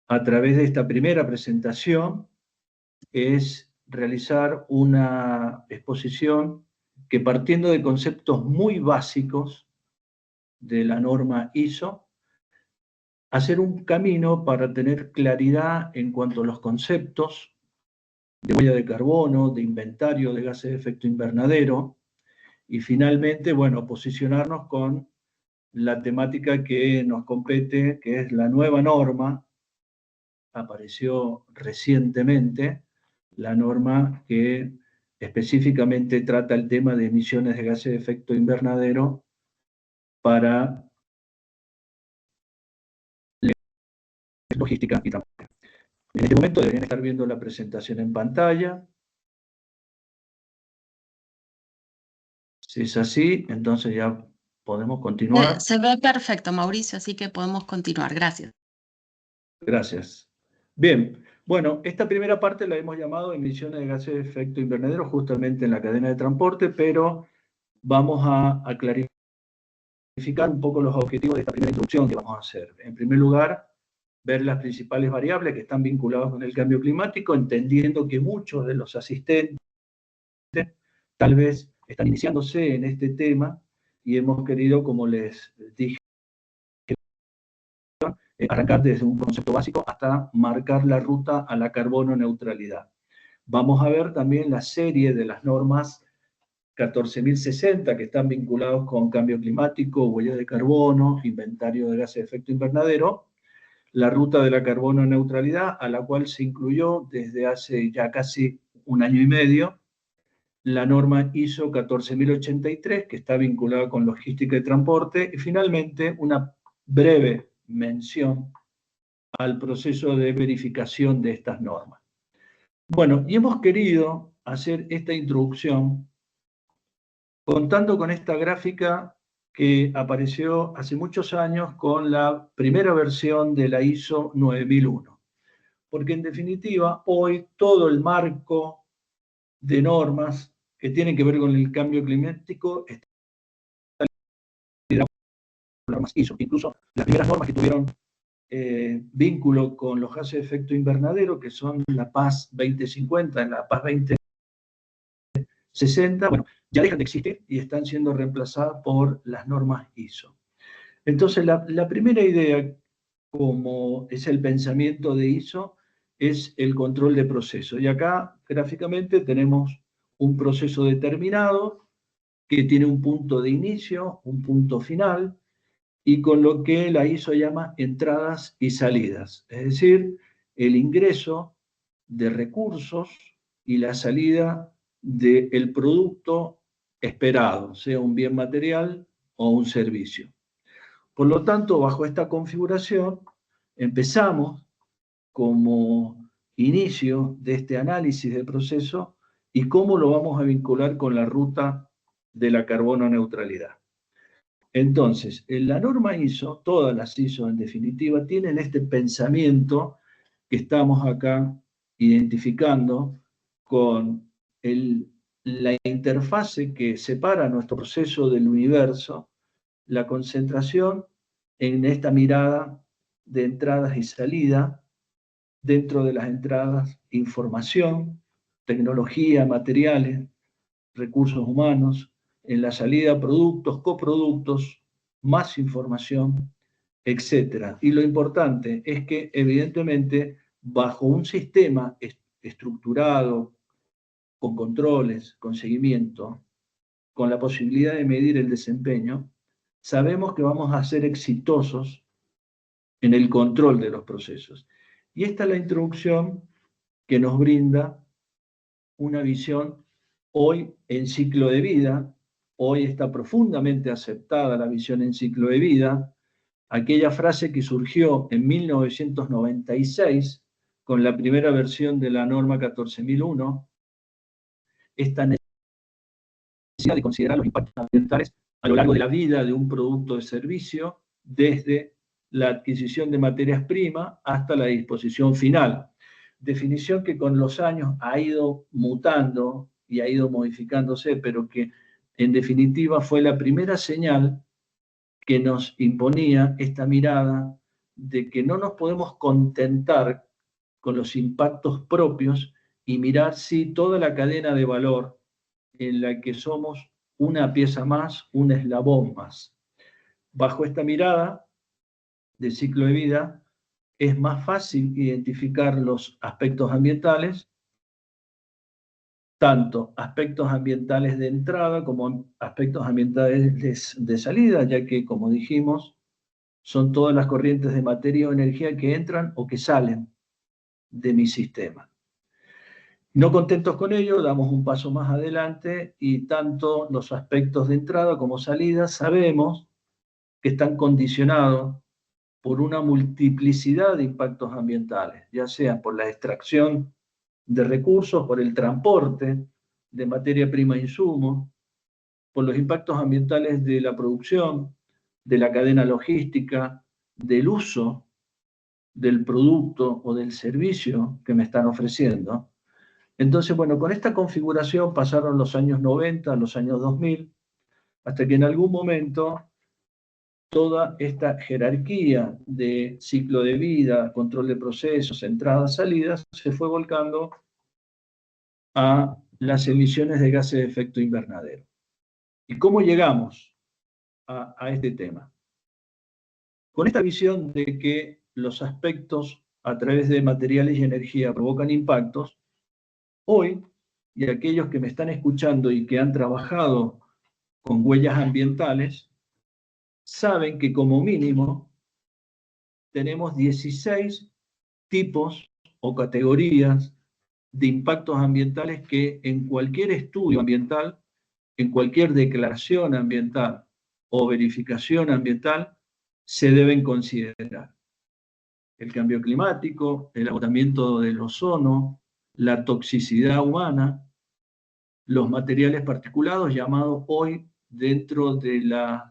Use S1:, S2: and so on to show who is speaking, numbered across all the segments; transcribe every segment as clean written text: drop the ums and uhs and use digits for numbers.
S1: a través de esta primera presentación es realizar una exposición que, partiendo de conceptos muy básicos de la norma ISO, hacer un camino para tener claridad en cuanto a los conceptos de huella de carbono, de inventario de gases de efecto invernadero, y finalmente, bueno, posicionarnos con la temática que nos compete, que es la nueva norma, apareció recientemente, la norma que específicamente trata el tema de emisiones de gases de efecto invernadero para logística y transporte. En este momento deberían estar viendo la presentación en pantalla. Si es así, entonces ya podemos continuar.
S2: Se ve perfecto, Mauricio, así que podemos continuar. Gracias.
S1: Gracias. Bien, bueno, esta primera parte la hemos llamado emisiones de gases de efecto invernadero justamente en la cadena de transporte, pero vamos a clarificar un poco los objetivos de esta primera introducción que vamos a hacer. En primer lugar, ver las principales variables que están vinculadas con el cambio climático, entendiendo que muchos de los asistentes tal vez están iniciándose en este tema y hemos querido, como les dije, arrancar desde un concepto básico hasta marcar la ruta a la carbono neutralidad. Vamos a ver también la serie de las normas 14.060 que están vinculados con cambio climático, huella de carbono, inventario de gases de efecto invernadero, la ruta de la carbono neutralidad, a la cual se incluyó desde hace ya casi un año y medio la norma ISO 14.083, que está vinculada con logística y transporte, y finalmente una breve mención al proceso de verificación de estas normas. Bueno, y hemos querido hacer esta introducción contando con esta gráfica que apareció hace muchos años con la primera versión de la ISO 9001. Porque en definitiva, hoy todo el marco de normas que tienen que ver con el cambio climático está liderado por normas ISO. Incluso las primeras normas que tuvieron vínculo con los gases de efecto invernadero, que son la PAS 2050, la PAS 2060, bueno, ya dejan de existir y están siendo reemplazadas por las normas ISO. Entonces, la primera idea, como es el pensamiento de ISO, es el control de proceso. Y acá, gráficamente, tenemos un proceso determinado que tiene un punto de inicio, un punto final, y con lo que la ISO llama entradas y salidas, es decir, el ingreso de recursos y la salida del producto esperado, sea un bien material o un servicio. Por lo tanto, bajo esta configuración, empezamos como inicio de este análisis de proceso y cómo lo vamos a vincular con la ruta de la carbono neutralidad. Entonces, en la norma ISO, todas las ISO en definitiva, tienen este pensamiento que estamos acá identificando con la interfase que separa nuestro proceso del universo, la concentración en esta mirada de entradas y salidas, dentro de las entradas, información, tecnología, materiales, recursos humanos, en la salida productos, coproductos, más información, etc. Y lo importante es que, evidentemente, bajo un sistema estructurado, con controles, con seguimiento, con la posibilidad de medir el desempeño, sabemos que vamos a ser exitosos en el control de los procesos. Y esta es la introducción que nos brinda una visión hoy en ciclo de vida. Hoy está profundamente aceptada la visión en ciclo de vida, aquella frase que surgió en 1996 con la primera versión de la norma 14.001, esta necesidad de considerar los impactos ambientales a lo largo de la vida de un producto de servicio, desde la adquisición de materias primas hasta la disposición final. Definición que con los años ha ido mutando y ha ido modificándose, pero que en definitiva fue la primera señal que nos imponía esta mirada de que no nos podemos contentar con los impactos propios y mirar si toda la cadena de valor en la que somos una pieza más, un eslabón más. Bajo esta mirada de ciclo de vida, es más fácil identificar los aspectos ambientales, tanto aspectos ambientales de entrada como aspectos ambientales de salida, ya que, como dijimos, son todas las corrientes de materia o energía que entran o que salen de mi sistema. No contentos con ello, damos un paso más adelante y tanto los aspectos de entrada como salida sabemos que están condicionados por una multiplicidad de impactos ambientales, ya sea por la extracción de recursos, por el transporte de materia prima e insumos, por los impactos ambientales de la producción, de la cadena logística, del uso del producto o del servicio que me están ofreciendo. Entonces, bueno, con esta configuración pasaron los años 90, los años 2000, hasta que en algún momento toda esta jerarquía de ciclo de vida, control de procesos, entradas, salidas, se fue volcando a las emisiones de gases de efecto invernadero. ¿Y cómo llegamos a este tema? Con esta visión de que los aspectos a través de materiales y energía provocan impactos, hoy, y aquellos que me están escuchando y que han trabajado con huellas ambientales, saben que como mínimo tenemos 16 tipos o categorías de impactos ambientales que en cualquier estudio ambiental, en cualquier declaración ambiental o verificación ambiental, se deben considerar. El cambio climático, el agotamiento del ozono, la toxicidad humana, los materiales particulados, llamados hoy dentro de las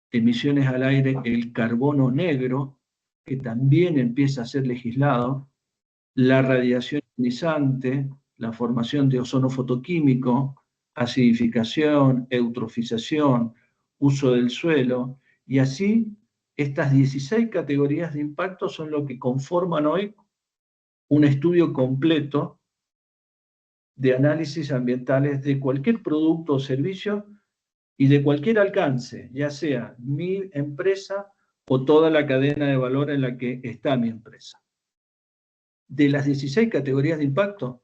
S1: emisiones al aire el carbono negro, que también empieza a ser legislado, la radiación ionizante, la formación de ozono fotoquímico, acidificación, eutrofización, uso del suelo, y así estas 16 categorías de impacto son lo que conforman hoy un estudio completo de análisis ambientales de cualquier producto o servicio y de cualquier alcance, ya sea mi empresa o toda la cadena de valor en la que está mi empresa. De las 16 categorías de impacto,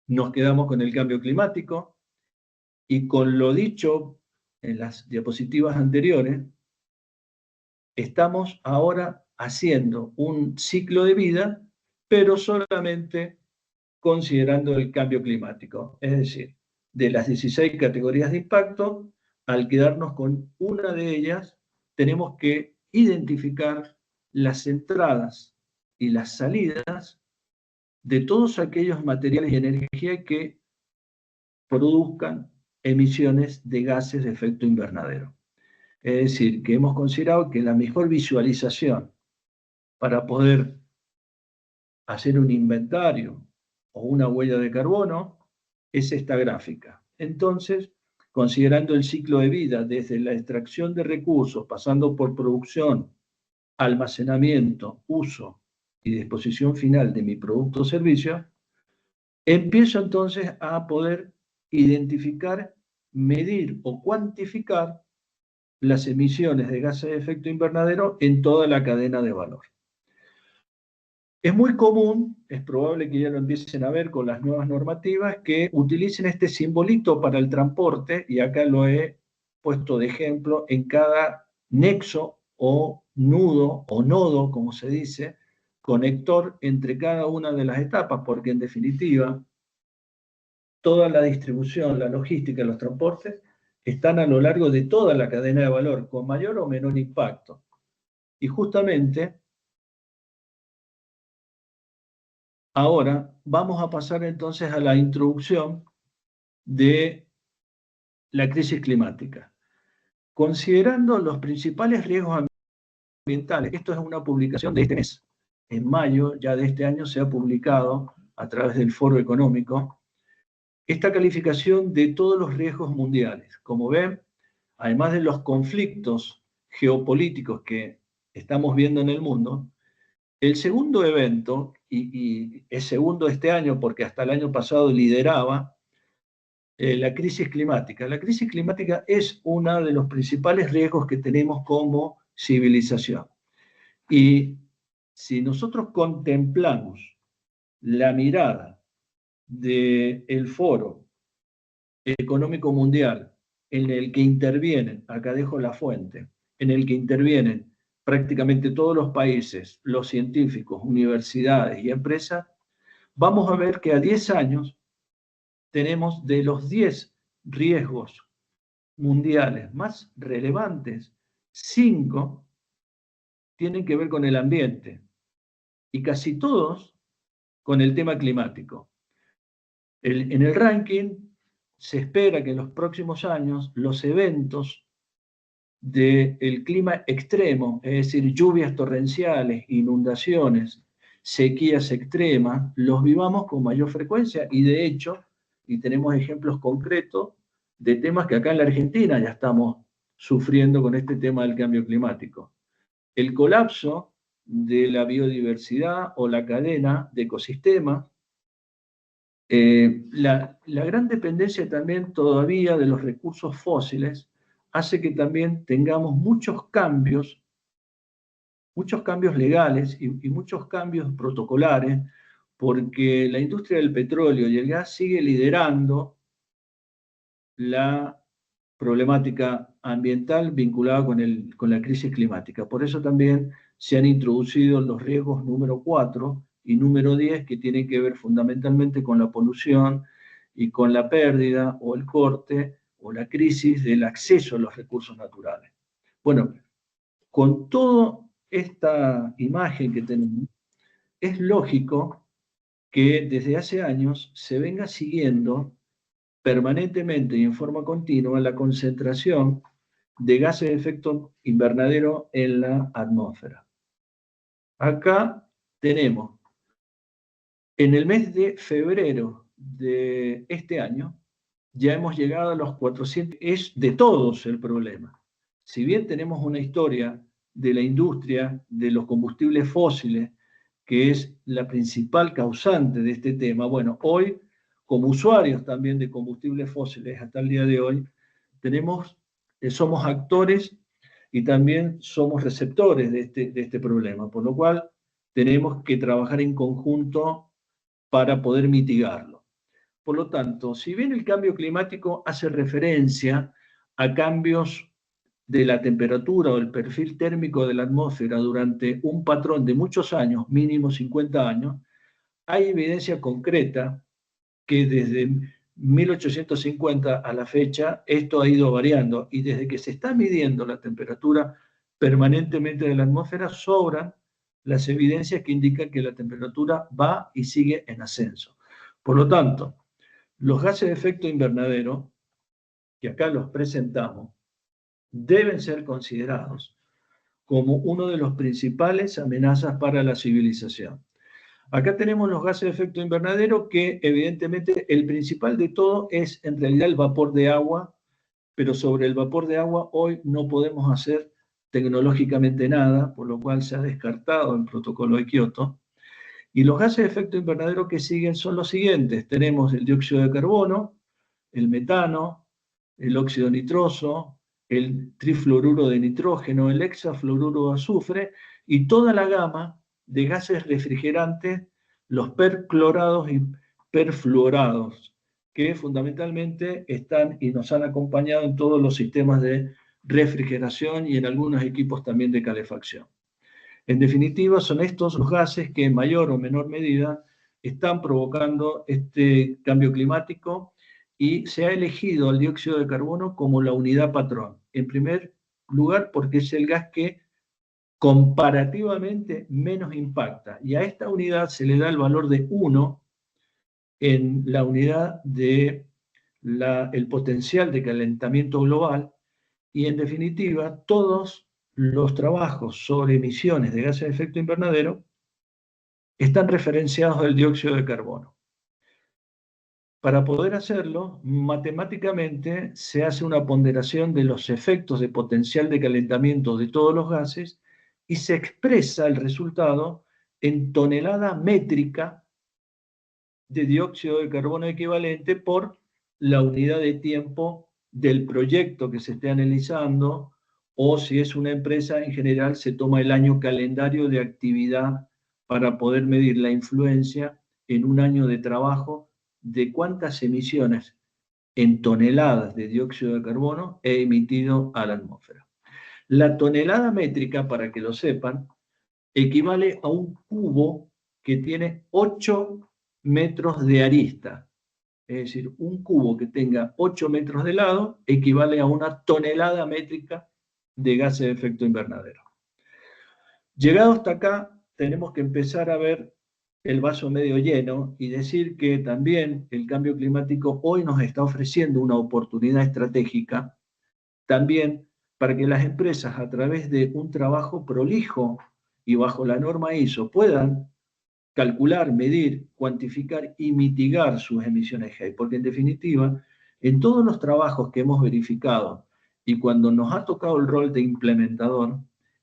S1: nos quedamos con el cambio climático y con lo dicho en las diapositivas anteriores, estamos ahora haciendo un ciclo de vida, pero solamente considerando el cambio climático. Es decir, de las 16 categorías de impacto, al quedarnos con una de ellas, tenemos que identificar las entradas y las salidas de todos aquellos materiales y energía que produzcan emisiones de gases de efecto invernadero. Es decir, que hemos considerado que la mejor visualización para poder hacer un inventario o una huella de carbono es esta gráfica. Entonces, considerando el ciclo de vida desde la extracción de recursos, pasando por producción, almacenamiento, uso y disposición final de mi producto o servicio, empiezo entonces a poder identificar, medir o cuantificar las emisiones de gases de efecto invernadero en toda la cadena de valor. Es muy común, es probable que ya lo empiecen a ver con las nuevas normativas, que utilicen este simbolito para el transporte, y acá lo he puesto de ejemplo, en cada nexo o nudo o nodo, como se dice, conector entre cada una de las etapas, porque en definitiva, toda la distribución, la logística, los transportes, están a lo largo de toda la cadena de valor, con mayor o menor impacto. Y justamente, ahora vamos a pasar entonces a la introducción de la crisis climática. Considerando los principales riesgos ambientales, esto es una publicación de este mes, en mayo ya de este año se ha publicado a través del Foro Económico, esta calificación de todos los riesgos mundiales. Como ven, además de los conflictos geopolíticos que estamos viendo en el mundo. El segundo evento, y es segundo este año porque hasta el año pasado lideraba, la crisis climática. La crisis climática es uno de los principales riesgos que tenemos como civilización. Y si nosotros contemplamos la mirada del Foro Económico Mundial, en el que intervienen, acá dejo la fuente, en el que intervienen prácticamente todos los países, los científicos, universidades y empresas, vamos a ver que a 10 años tenemos de los 10 riesgos mundiales más relevantes, 5 tienen que ver con el ambiente y casi todos con el tema climático. En el ranking se espera que en los próximos años los eventos del clima extremo, es decir, lluvias torrenciales, inundaciones, sequías extremas, los vivamos con mayor frecuencia y de hecho, y tenemos ejemplos concretos de temas que acá en la Argentina ya estamos sufriendo con este tema del cambio climático. El colapso de la biodiversidad o la cadena de ecosistemas, la gran dependencia también todavía de los recursos fósiles hace que también tengamos muchos cambios legales y muchos cambios protocolares, porque la industria del petróleo y el gas sigue liderando la problemática ambiental vinculada con la crisis climática. Por eso también se han introducido los riesgos número 4 y número 10, que tienen que ver fundamentalmente con la polución y con la pérdida o el corte o la crisis del acceso a los recursos naturales. Bueno, con toda esta imagen que tenemos, es lógico que desde hace años se venga siguiendo permanentemente y en forma continua la concentración de gases de efecto invernadero en la atmósfera. Acá tenemos, en el mes de febrero de este año, ya hemos llegado a los 400, es de todos el problema. Si bien tenemos una historia de la industria de los combustibles fósiles, que es la principal causante de este tema, bueno, hoy, como usuarios también de combustibles fósiles hasta el día de hoy, somos actores y también somos receptores de este problema, por lo cual tenemos que trabajar en conjunto para poder mitigarlo. Por lo tanto, si bien el cambio climático hace referencia a cambios de la temperatura o el perfil térmico de la atmósfera durante un patrón de muchos años, mínimo 50 años, hay evidencia concreta que desde 1850 a la fecha esto ha ido variando y desde que se está midiendo la temperatura permanentemente de la atmósfera sobran las evidencias que indican que la temperatura va y sigue en ascenso. Por lo tanto, los gases de efecto invernadero, que acá los presentamos, deben ser considerados como uno de los principales amenazas para la civilización. Acá tenemos los gases de efecto invernadero que evidentemente el principal de todo es en realidad el vapor de agua, pero sobre el vapor de agua hoy no podemos hacer tecnológicamente nada, por lo cual se ha descartado el protocolo de Kioto. Y los gases de efecto invernadero que siguen son los siguientes. Tenemos el dióxido de carbono, el metano, el óxido nitroso, el trifluoruro de nitrógeno, el hexafluoruro de azufre y toda la gama de gases refrigerantes, los perclorados y perfluorados, que fundamentalmente están y nos han acompañado en todos los sistemas de refrigeración y en algunos equipos también de calefacción. En definitiva, son estos los gases que en mayor o menor medida están provocando este cambio climático y se ha elegido el dióxido de carbono como la unidad patrón. En primer lugar, porque es el gas que comparativamente menos impacta. Y a esta unidad se le da el valor de 1 en la unidad de el potencial de calentamiento global. Y en definitiva, todos los trabajos sobre emisiones de gases de efecto invernadero están referenciados al dióxido de carbono. Para poder hacerlo, matemáticamente se hace una ponderación de los efectos de potencial de calentamiento de todos los gases y se expresa el resultado en tonelada métrica de dióxido de carbono equivalente por la unidad de tiempo del proyecto que se esté analizando, o si es una empresa, en general se toma el año calendario de actividad para poder medir la influencia en un año de trabajo de cuántas emisiones en toneladas de dióxido de carbono he emitido a la atmósfera. La tonelada métrica, para que lo sepan, equivale a un cubo que tiene 8 metros de arista. Es decir, un cubo que tenga 8 metros de lado equivale a una tonelada métrica de gases de efecto invernadero. Llegado hasta acá, tenemos que empezar a ver el vaso medio lleno y decir que también el cambio climático hoy nos está ofreciendo una oportunidad estratégica, también para que las empresas, a través de un trabajo prolijo y bajo la norma ISO, puedan calcular, medir, cuantificar y mitigar sus emisiones GEI. Porque en definitiva, en todos los trabajos que hemos verificado y cuando nos ha tocado el rol de implementador,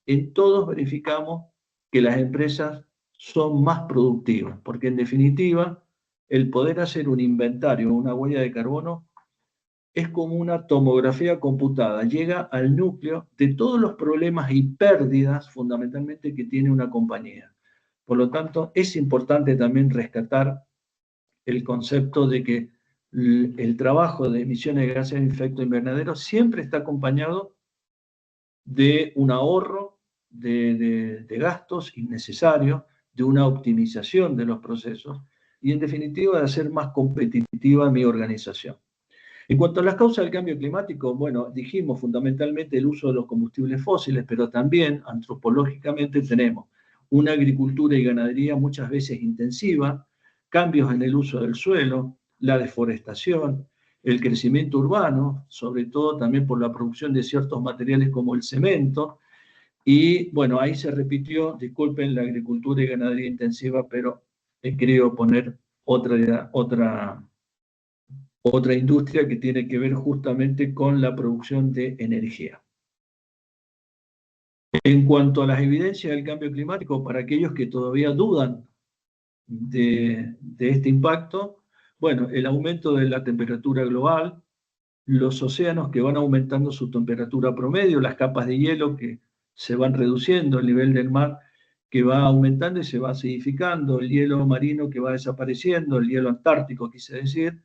S1: en todos verificamos que las empresas son más productivas, porque en definitiva, el poder hacer un inventario, una huella de carbono, es como una tomografía computada, llega al núcleo de todos los problemas y pérdidas fundamentalmente que tiene una compañía. Por lo tanto, es importante también rescatar el concepto de que el trabajo de emisiones de gases de efecto invernadero siempre está acompañado de un ahorro de gastos innecesarios, de una optimización de los procesos y, en definitiva, de hacer más competitiva mi organización. En cuanto a las causas del cambio climático, bueno, dijimos fundamentalmente el uso de los combustibles fósiles, pero también antropológicamente tenemos una agricultura y ganadería muchas veces intensiva, cambios en el uso del suelo, la deforestación, el crecimiento urbano, sobre todo también por la producción de ciertos materiales como el cemento, y bueno, ahí se repitió, disculpen, la agricultura y ganadería intensiva, pero he querido poner otra industria que tiene que ver justamente con la producción de energía. En cuanto a las evidencias del cambio climático, para aquellos que todavía dudan de este impacto, bueno, el aumento de la temperatura global, los océanos que van aumentando su temperatura promedio, las capas de hielo que se van reduciendo, el nivel del mar que va aumentando y se va acidificando, el hielo marino que va desapareciendo, el hielo antártico, quise decir,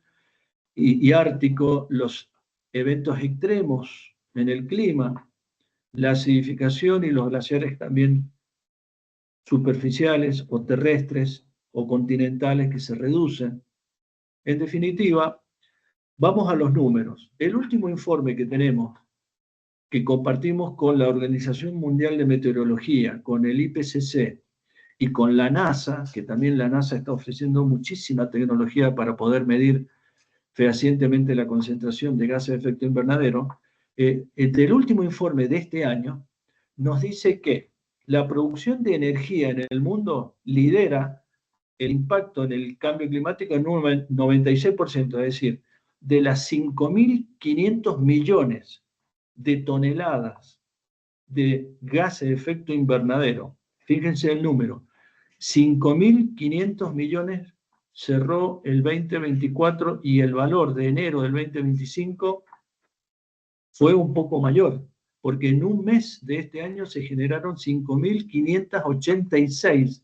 S1: y ártico, los eventos extremos en el clima, la acidificación y los glaciares también superficiales o terrestres o continentales que se reducen. En definitiva, vamos a los números. El último informe que tenemos, que compartimos con la Organización Mundial de Meteorología, con el IPCC y con la NASA, que también la NASA está ofreciendo muchísima tecnología para poder medir fehacientemente la concentración de gases de efecto invernadero, del último informe de este año nos dice que la producción de energía en el mundo lidera el impacto en el cambio climático en un 96%, es decir, de las 5.500 millones de toneladas de gases de efecto invernadero, fíjense el número, 5.500 millones cerró el 2024 y el valor de enero del 2025 fue un poco mayor, porque en un mes de este año se generaron 5.586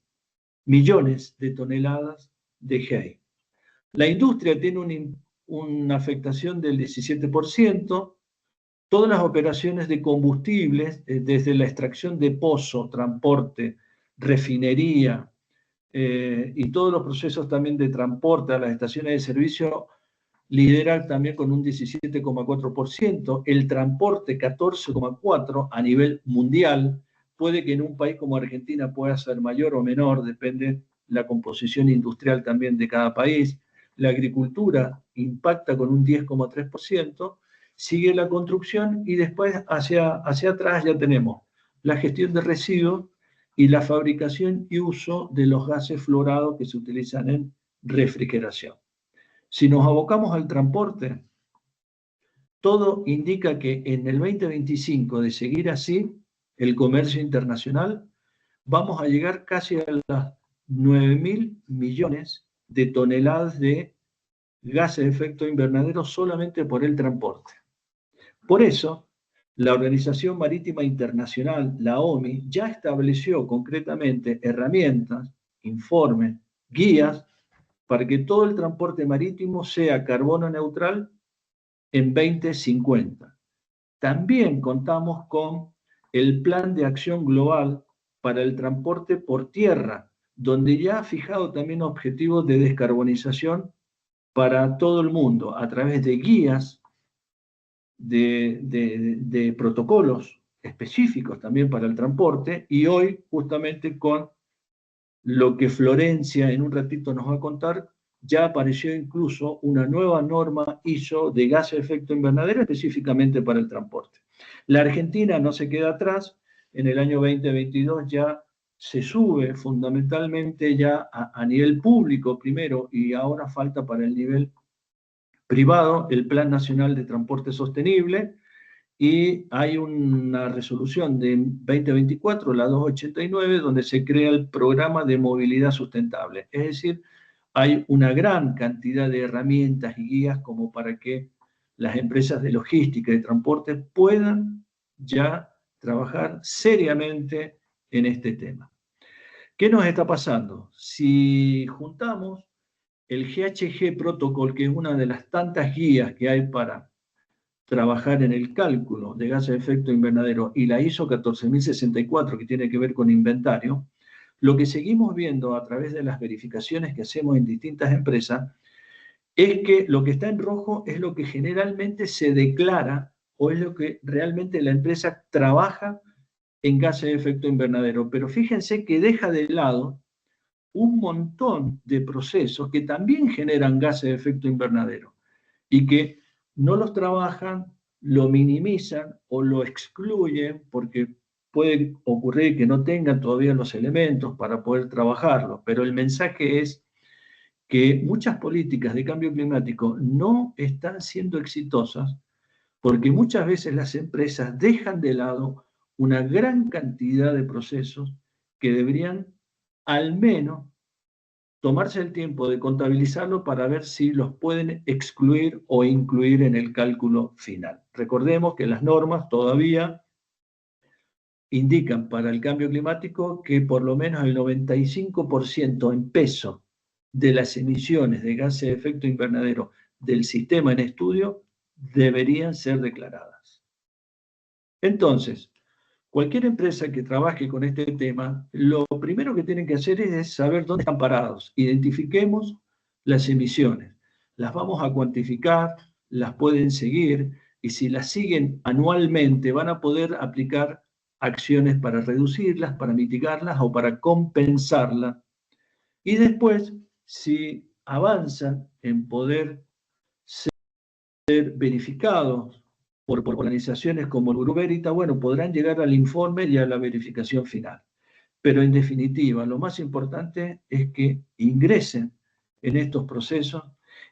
S1: millones de toneladas de GEI. La industria tiene una afectación del 17%, todas las operaciones de combustibles, desde la extracción de pozo, transporte, refinería, y todos los procesos también de transporte a las estaciones de servicio lideran también con un 17,4%, el transporte 14,4% a nivel mundial. Puede que en un país como Argentina pueda ser mayor o menor, depende la composición industrial también de cada país. La agricultura impacta con un 10,3%, sigue la construcción y después hacia atrás ya tenemos la gestión de residuos y la fabricación y uso de los gases fluorados que se utilizan en refrigeración. Si nos abocamos al transporte, todo indica que en el 2025, de seguir así, el comercio internacional vamos a llegar casi a las 9.000 millones de toneladas de gases de efecto invernadero solamente por el transporte. Por eso, la Organización Marítima Internacional, la OMI, ya estableció concretamente herramientas, informes, guías, para que todo el transporte marítimo sea carbono neutral en 2050. También contamos con el Plan de Acción Global para el Transporte por Tierra, donde ya ha fijado también objetivos de descarbonización para todo el mundo a través de guías, de protocolos específicos también para el transporte, y hoy justamente con lo que Florencia en un ratito nos va a contar, ya apareció incluso una nueva norma ISO de gases de efecto invernadero específicamente para el transporte. La Argentina no se queda atrás, en el año 2022 ya se sube fundamentalmente ya a nivel público primero, y ahora falta para el nivel privado el Plan Nacional de Transporte Sostenible, y hay una resolución de 2024, la 289, donde se crea el programa de movilidad sustentable. Es decir, hay una gran cantidad de herramientas y guías como para que las empresas de logística y de transporte puedan ya trabajar seriamente en este tema. ¿Qué nos está pasando? Si juntamos el GHG Protocol, que es una de las tantas guías que hay para trabajar en el cálculo de gases de efecto invernadero, y la ISO 14064, que tiene que ver con inventario, lo que seguimos viendo a través de las verificaciones que hacemos en distintas empresas es que lo que está en rojo es lo que generalmente se declara o es lo que realmente la empresa trabaja en gases de efecto invernadero. Pero fíjense que deja de lado un montón de procesos que también generan gases de efecto invernadero y que no los trabajan, lo minimizan o lo excluyen porque puede ocurrir que no tengan todavía los elementos para poder trabajarlo. Pero el mensaje es que muchas políticas de cambio climático no están siendo exitosas porque muchas veces las empresas dejan de lado una gran cantidad de procesos que deberían al menos tomarse el tiempo de contabilizarlo para ver si los pueden excluir o incluir en el cálculo final. Recordemos que las normas todavía indican para el cambio climático que por lo menos el 95% en peso de las emisiones de gases de efecto invernadero del sistema en estudio deberían ser declaradas. Entonces, cualquier empresa que trabaje con este tema, lo primero que tienen que hacer es saber dónde están parados. Identifiquemos las emisiones. Las vamos a cuantificar, las pueden seguir, y si las siguen anualmente van a poder aplicar acciones para reducirlas, para mitigarlas o para compensarlas. Y después, si avanzan en poder ser verificados por organizaciones como el Bureau Veritas, bueno, podrán llegar al informe y a la verificación final. Pero en definitiva, lo más importante es que ingresen en estos procesos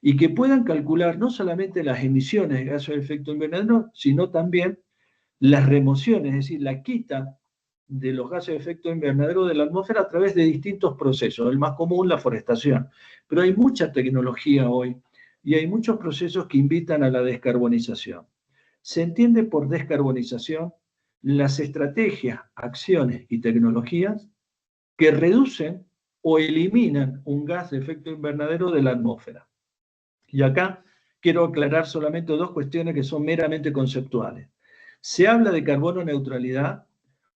S1: y que puedan calcular no solamente las emisiones de gases de efecto invernadero, sino también las remociones, es decir, la quita de los gases de efecto invernadero de la atmósfera a través de distintos procesos. El más común, la forestación. Pero hay mucha tecnología hoy y hay muchos procesos que invitan a la descarbonización. Se entiende por descarbonización las estrategias, acciones y tecnologías que reducen o eliminan un gas de efecto invernadero de la atmósfera. Y acá quiero aclarar solamente dos cuestiones que son meramente conceptuales. Se habla de carbono neutralidad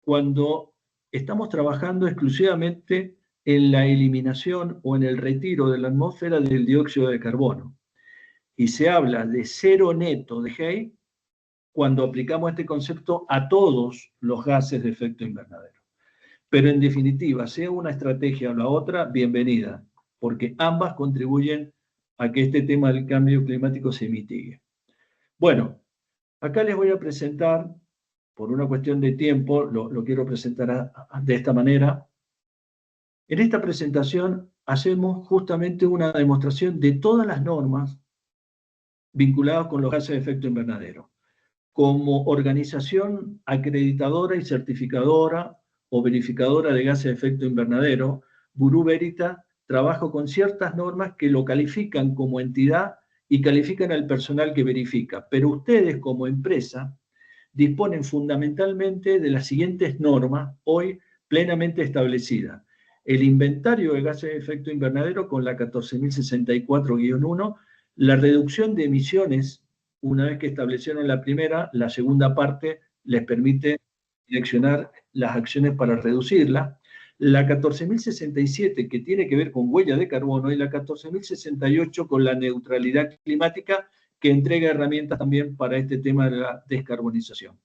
S1: cuando estamos trabajando exclusivamente en la eliminación o en el retiro de la atmósfera del dióxido de carbono. Y se habla de cero neto de GEI cuando aplicamos este concepto a todos los gases de efecto invernadero. Pero en definitiva, sea una estrategia o la otra, bienvenida, porque ambas contribuyen a que este tema del cambio climático se mitigue. Bueno, acá les voy a presentar, por una cuestión de tiempo, lo quiero presentar de esta manera. En esta presentación hacemos justamente una demostración de todas las normas vinculadas con los gases de efecto invernadero. Como organización acreditadora y certificadora o verificadora de gases de efecto invernadero, Bureau Veritas trabaja con ciertas normas que lo califican como entidad y califican al personal que verifica. Pero ustedes como empresa disponen fundamentalmente de las siguientes normas hoy plenamente establecidas. El inventario de gases de efecto invernadero con la 14.064-1, la reducción de emisiones, una vez que establecieron la primera, la segunda parte les permite direccionar las acciones para reducirla. La 14.067 que tiene que ver con huella de carbono y la 14.068 con la neutralidad climática, que entrega herramientas también para este tema de la descarbonización.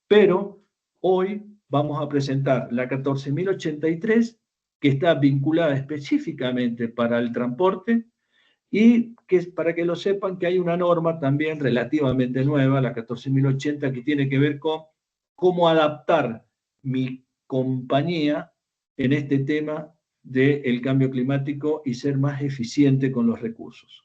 S1: Pero hoy vamos a presentar la 14.083, que está vinculada específicamente para el transporte, y que para que lo sepan que hay una norma también relativamente nueva, la 14.080, que tiene que ver con cómo adaptar mi compañía en este tema del cambio climático y ser más eficiente con los recursos.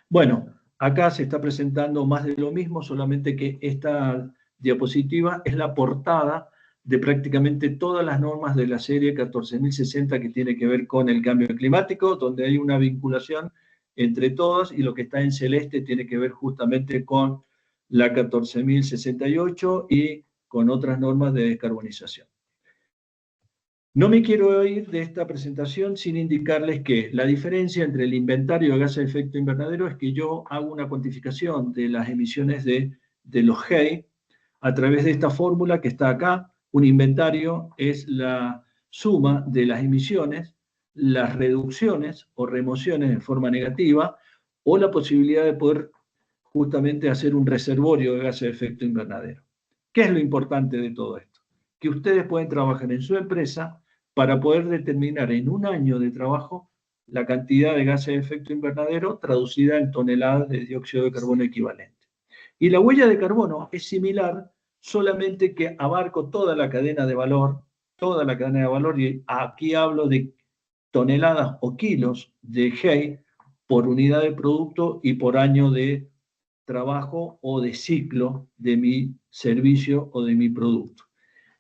S1: Bueno, acá se está presentando más de lo mismo, solamente que esta diapositiva es la portada de prácticamente todas las normas de la serie 14.060 que tiene que ver con el cambio climático, donde hay una vinculación entre todas, y lo que está en celeste tiene que ver justamente con la 14.068 y con otras normas de descarbonización. No me quiero ir de esta presentación sin indicarles que la diferencia entre el inventario de gases de efecto invernadero es que yo hago una cuantificación de las emisiones de los GEI a través de esta fórmula que está acá. Un inventario es la suma de las emisiones, las reducciones o remociones en forma negativa, o la posibilidad de poder justamente hacer un reservorio de gases de efecto invernadero. ¿Qué es lo importante de todo esto? Que ustedes pueden trabajar en su empresa para poder determinar en un año de trabajo la cantidad de gases de efecto invernadero traducida en toneladas de dióxido de carbono equivalente. Y la huella de carbono es similar, solamente que abarco toda la cadena de valor, y aquí hablo de toneladas o kilos de GEI por unidad de producto y por año de trabajo o de ciclo de mi servicio o de mi producto.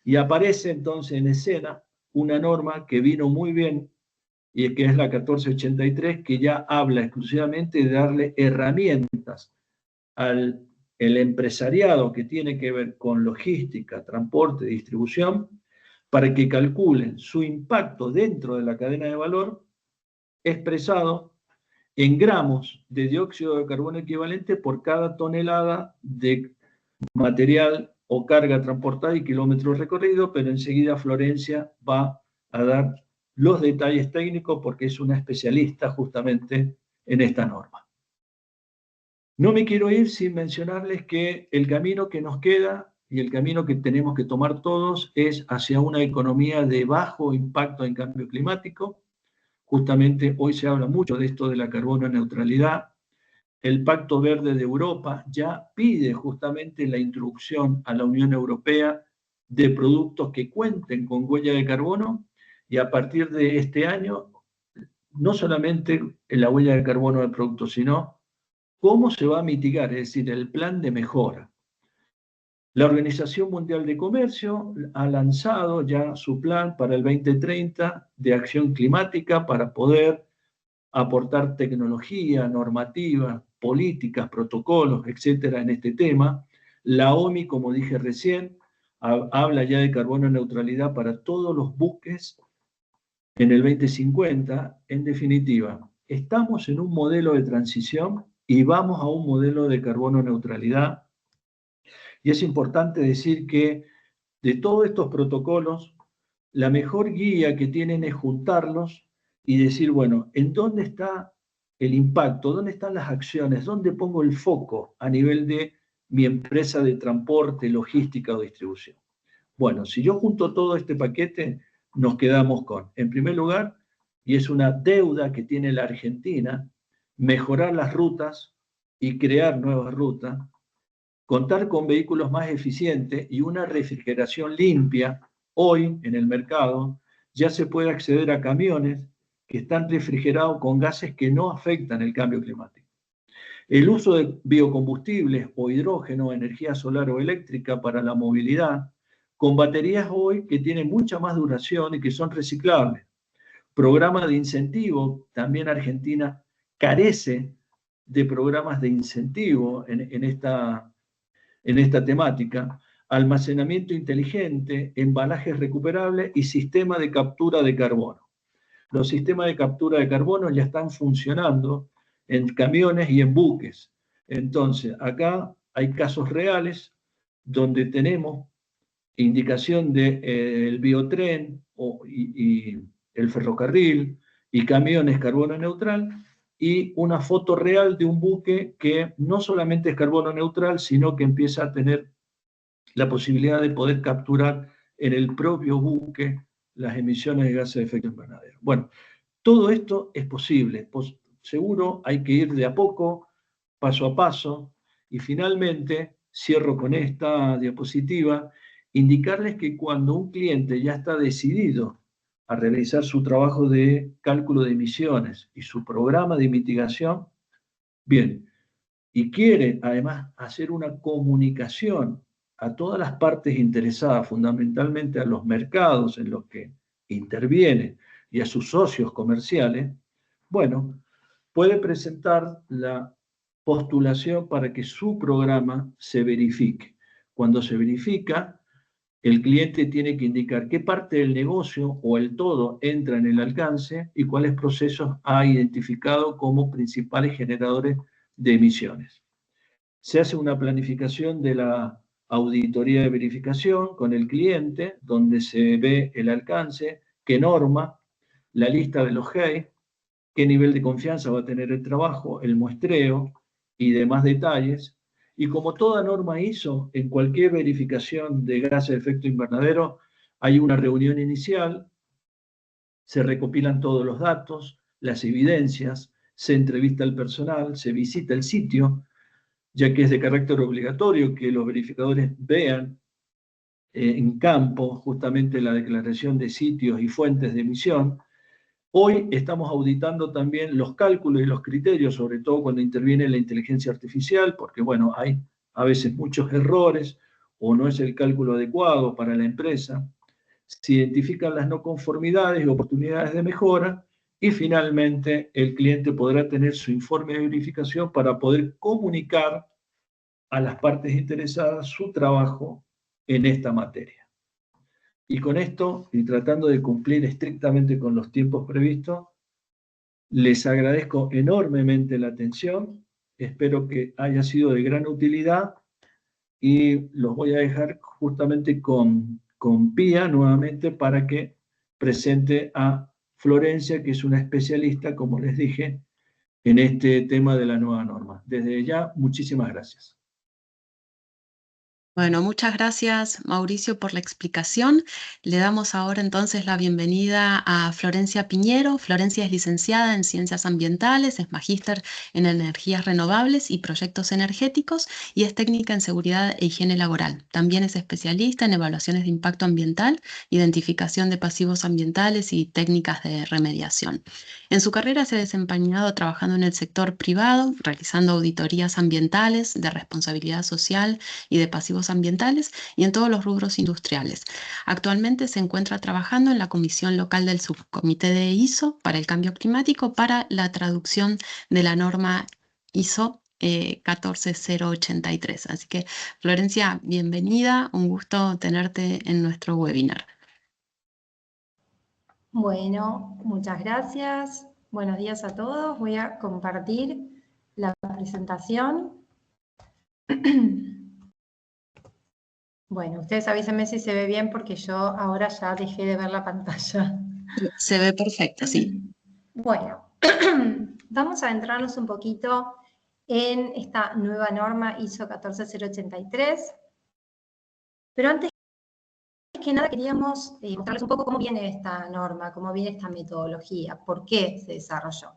S1: Y aparece entonces en escena una norma que vino muy bien, y que es la 1483, que ya habla exclusivamente de darle herramientas al empresariado que tiene que ver con logística, transporte, distribución, para que calculen su impacto dentro de la cadena de valor expresado en gramos de dióxido de carbono equivalente por cada tonelada de material o carga transportada y kilómetros recorridos, pero enseguida Florencia va a dar los detalles técnicos porque es una especialista justamente en esta norma. No me quiero ir sin mencionarles que el camino que nos queda y el camino que tenemos que tomar todos es hacia una economía de bajo impacto en cambio climático. Justamente hoy se habla mucho de esto de la carbono neutralidad. El Pacto Verde de Europa ya pide justamente la introducción a la Unión Europea de productos que cuenten con huella de carbono, y a partir de este año, no solamente la huella de carbono del producto, sino cómo se va a mitigar, es decir, el plan de mejora. La Organización Mundial de Comercio ha lanzado ya su plan para el 2030 de acción climática para poder aportar tecnología, normativa, políticas, protocolos, etcétera, en este tema. La OMI, como dije recién, habla ya de carbono neutralidad para todos los buques en el 2050. En definitiva, estamos en un modelo de transición y vamos a un modelo de carbono neutralidad. Y es importante decir que de todos estos protocolos, la mejor guía que tienen es juntarlos y decir, bueno, ¿en dónde está el impacto? ¿Dónde están las acciones? ¿Dónde pongo el foco a nivel de mi empresa de transporte, logística o distribución? Bueno, si yo junto todo este paquete, nos quedamos con, en primer lugar, y es una deuda que tiene la Argentina, mejorar las rutas y crear nuevas rutas, contar con vehículos más eficientes y una refrigeración limpia. Hoy en el mercado ya se puede acceder a camiones que están refrigerados con gases que no afectan el cambio climático. El uso de biocombustibles o hidrógeno, energía solar o eléctrica para la movilidad, con baterías hoy que tienen mucha más duración y que son reciclables. Programa de incentivo, también Argentina carece de programas de incentivo en esta temática. Almacenamiento inteligente, embalajes recuperables y sistema de captura de carbono. Los sistemas de captura de carbono ya están funcionando en camiones y en buques. Entonces, acá hay casos reales donde tenemos indicación del biotren y el ferrocarril y camiones carbono neutral y una foto real de un buque que no solamente es carbono neutral, sino que empieza a tener la posibilidad de poder capturar en el propio buque las emisiones de gases de efecto invernadero. Bueno, todo esto es posible, pues seguro hay que ir de a poco, paso a paso, y finalmente, cierro con esta diapositiva, indicarles que cuando un cliente ya está decidido a realizar su trabajo de cálculo de emisiones y su programa de mitigación, bien, y quiere además hacer una comunicación a todas las partes interesadas, fundamentalmente a los mercados en los que interviene y a sus socios comerciales, bueno, puede presentar la postulación para que su programa se verifique. Cuando se verifica, el cliente tiene que indicar qué parte del negocio o el todo entra en el alcance y cuáles procesos ha identificado como principales generadores de emisiones. Se hace una planificación de la auditoría de verificación con el cliente, donde se ve el alcance, qué norma, la lista de los GEI, qué nivel de confianza va a tener el trabajo, el muestreo y demás detalles. Y como toda norma ISO, en cualquier verificación de gases de efecto invernadero, hay una reunión inicial, se recopilan todos los datos, las evidencias, se entrevista al personal, se visita el sitio, ya que es de carácter obligatorio que los verificadores vean en campo justamente la declaración de sitios y fuentes de emisión. Hoy estamos auditando también los cálculos y los criterios, sobre todo cuando interviene la inteligencia artificial, porque bueno, hay a veces muchos errores o no es el cálculo adecuado para la empresa. Se identifican las no conformidades y oportunidades de mejora y finalmente el cliente podrá tener su informe de verificación para poder comunicar a las partes interesadas su trabajo en esta materia. Y con esto, y tratando de cumplir estrictamente con los tiempos previstos, les agradezco enormemente la atención, espero que haya sido de gran utilidad y los voy a dejar justamente con Pía nuevamente para que presente a Florencia, que es una especialista, como les dije, en este tema de la nueva norma. Desde ya, muchísimas gracias.
S2: Bueno, muchas gracias, Mauricio, por la explicación. Le damos ahora entonces la bienvenida a Florencia Piñero. Florencia es licenciada en Ciencias Ambientales, es magíster en Energías Renovables y Proyectos Energéticos y es técnica en Seguridad e Higiene Laboral. También es especialista en evaluaciones de impacto ambiental, identificación de pasivos ambientales y técnicas de remediación. En su carrera se ha desempeñado trabajando en el sector privado, realizando auditorías ambientales, de responsabilidad social y de pasivos ambientales y en todos los rubros industriales. Actualmente se encuentra trabajando en la comisión local del subcomité de ISO para el cambio climático para la traducción de la norma ISO 14083. Así que, Florencia, bienvenida, un gusto tenerte en nuestro webinar.
S3: Bueno, muchas gracias. Buenos días a todos. Voy a compartir la presentación. Bueno, ustedes avísenme si se ve bien porque yo ahora ya dejé de ver la pantalla.
S2: Se ve perfecto, sí.
S3: Bueno, vamos a adentrarnos un poquito en esta nueva norma ISO 14083. Pero antes que nada queríamos mostrarles un poco cómo viene esta norma, cómo viene esta metodología, por qué se desarrolló.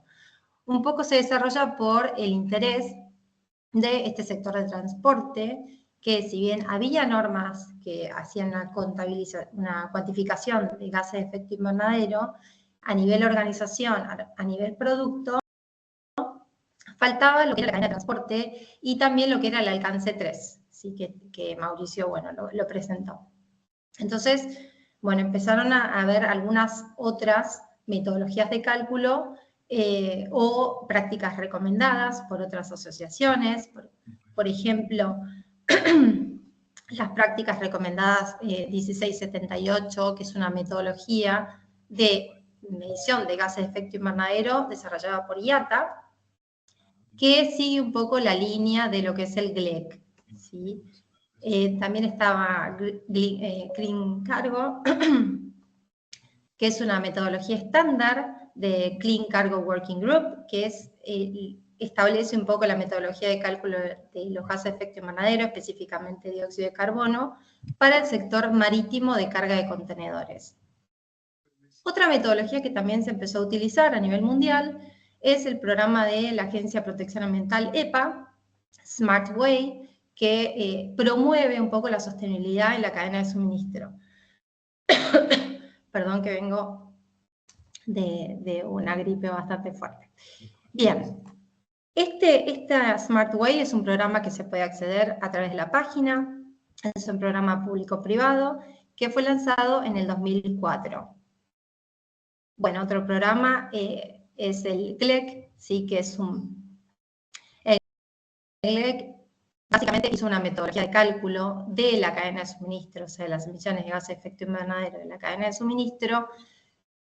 S3: Un poco se desarrolla por el interés de este sector de transporte, que si bien había normas que hacían una cuantificación de gases de efecto invernadero, a nivel organización, a nivel producto, faltaba lo que era la cadena de transporte y también lo que era el alcance 3, ¿sí? que Mauricio bueno, lo presentó. Entonces, bueno, empezaron a haber algunas otras metodologías de cálculo o prácticas recomendadas por otras asociaciones. Por ejemplo, las prácticas recomendadas 1678, que es una metodología de medición de gases de efecto invernadero desarrollada por IATA, que sigue un poco la línea de lo que es el GLEC, ¿sí? También estaba Clean Cargo, que es una metodología estándar de Clean Cargo Working Group, que establece un poco la metodología de cálculo de los gases de efecto invernadero, específicamente dióxido de carbono, para el sector marítimo de carga de contenedores. Otra metodología que también se empezó a utilizar a nivel mundial es el programa de la Agencia de Protección Ambiental EPA, Smart Way, que promueve un poco la sostenibilidad en la cadena de suministro. Perdón que vengo de una gripe bastante fuerte. Bien, esta Smart Way es un programa que se puede acceder a través de la página, es un programa público-privado que fue lanzado en el 2004. Bueno, otro programa es el GLEC, ¿sí? Que es el GLEC básicamente hizo una metodología de cálculo de la cadena de suministro, o sea, de las emisiones de gases de efecto invernadero de la cadena de suministro,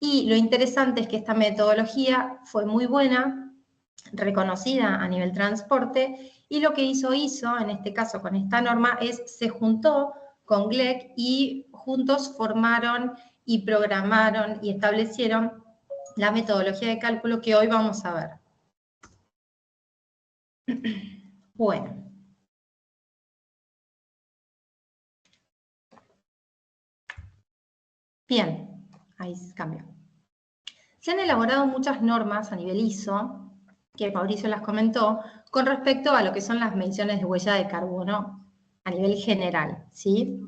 S3: y lo interesante es que esta metodología fue muy buena, reconocida a nivel transporte, y lo que hizo en este caso con esta norma, se juntó con GLEC y juntos formaron y programaron y establecieron la metodología de cálculo que hoy vamos a ver. Bueno. Bien, ahí cambio. Se han elaborado muchas normas a nivel ISO, que Mauricio las comentó, con respecto a lo que son las mediciones de huella de carbono a nivel general, ¿sí?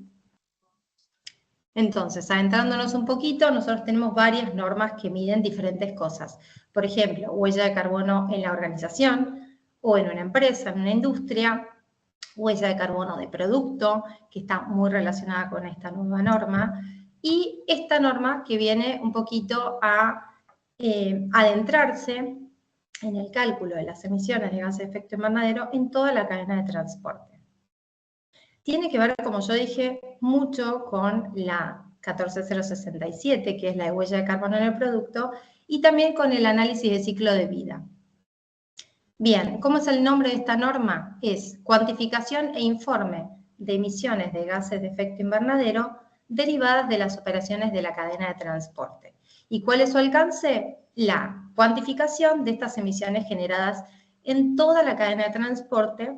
S3: Entonces, adentrándonos un poquito, nosotros tenemos varias normas que miden diferentes cosas. Por ejemplo, huella de carbono en la organización, o en una empresa, en una industria, huella de carbono de producto, que está muy relacionada con esta nueva norma, y esta norma que viene un poquito a adentrarse en el cálculo de las emisiones de gases de efecto invernadero en toda la cadena de transporte. Tiene que ver, como yo dije, mucho con la 14067, que es la de huella de carbono en el producto, y también con el análisis de ciclo de vida. Bien, ¿cómo es el nombre de esta norma? Es cuantificación e informe de emisiones de gases de efecto invernadero derivadas de las operaciones de la cadena de transporte. ¿Y cuál es su alcance? La cuantificación de estas emisiones generadas en toda la cadena de transporte,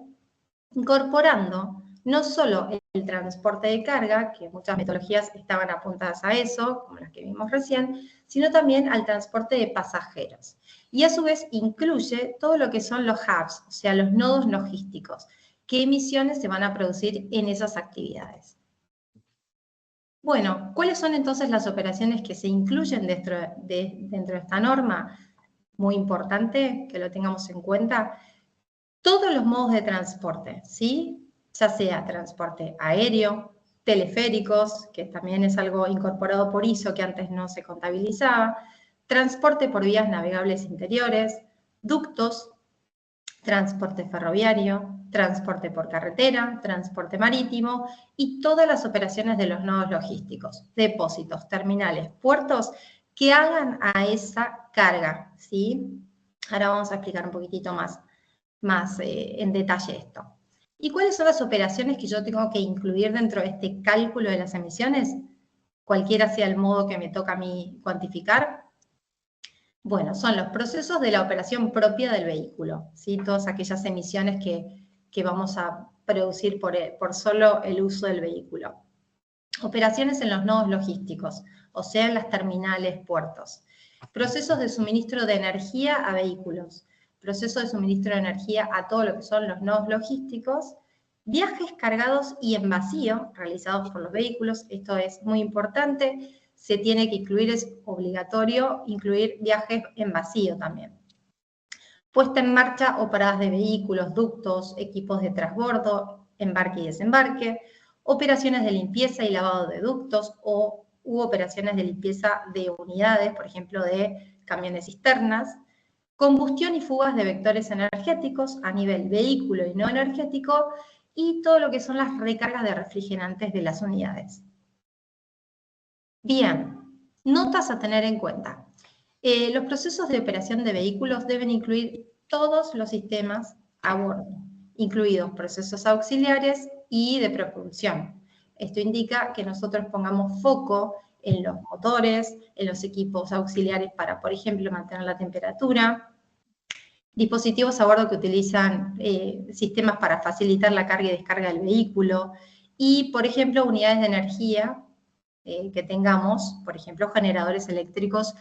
S3: incorporando no solo el transporte de carga, que muchas metodologías estaban apuntadas a eso, como las que vimos recién, sino también al transporte de pasajeros. Y a su vez incluye todo lo que son los hubs, o sea, los nodos logísticos. ¿Qué emisiones se van a producir en esas actividades? Bueno, ¿cuáles son entonces las operaciones que se incluyen dentro de esta norma? Muy importante que lo tengamos en cuenta. Todos los modos de transporte, ¿sí? Ya sea transporte aéreo, teleféricos, que también es algo incorporado por ISO que antes no se contabilizaba, transporte por vías navegables interiores, ductos, transporte ferroviario, transporte por carretera, transporte marítimo y todas las operaciones de los nodos logísticos, depósitos, terminales, puertos que hagan a esa carga, ¿sí? Ahora vamos a explicar un poquitito más en detalle esto. ¿Y cuáles son las operaciones que yo tengo que incluir dentro de este cálculo de las emisiones? Cualquiera sea el modo que me toca a mí cuantificar. Bueno, son los procesos de la operación propia del vehículo, ¿sí? Todas aquellas emisiones que vamos a producir por solo el uso del vehículo. Operaciones en los nodos logísticos, o sea, en las terminales, puertos. Procesos de suministro de energía a vehículos. Proceso de suministro de energía a todo lo que son los nodos logísticos, viajes cargados y en vacío realizados por los vehículos, esto es muy importante, se tiene que incluir, es obligatorio incluir viajes en vacío también. Puesta en marcha o paradas de vehículos, ductos, equipos de transbordo, embarque y desembarque, operaciones de limpieza y lavado de ductos u operaciones de limpieza de unidades, por ejemplo, de camiones cisternas, combustión y fugas de vectores energéticos a nivel vehículo y no energético, y todo lo que son las recargas de refrigerantes de las unidades. Bien, notas a tener en cuenta. Los procesos de operación de vehículos deben incluir todos los sistemas a bordo, incluidos procesos auxiliares y de propulsión. Esto indica que nosotros pongamos foco en los motores, en los equipos auxiliares para, por ejemplo, mantener la temperatura, dispositivos a bordo que utilizan sistemas para facilitar la carga y descarga del vehículo, y, por ejemplo, unidades de energía que tengamos, por ejemplo, generadores eléctricos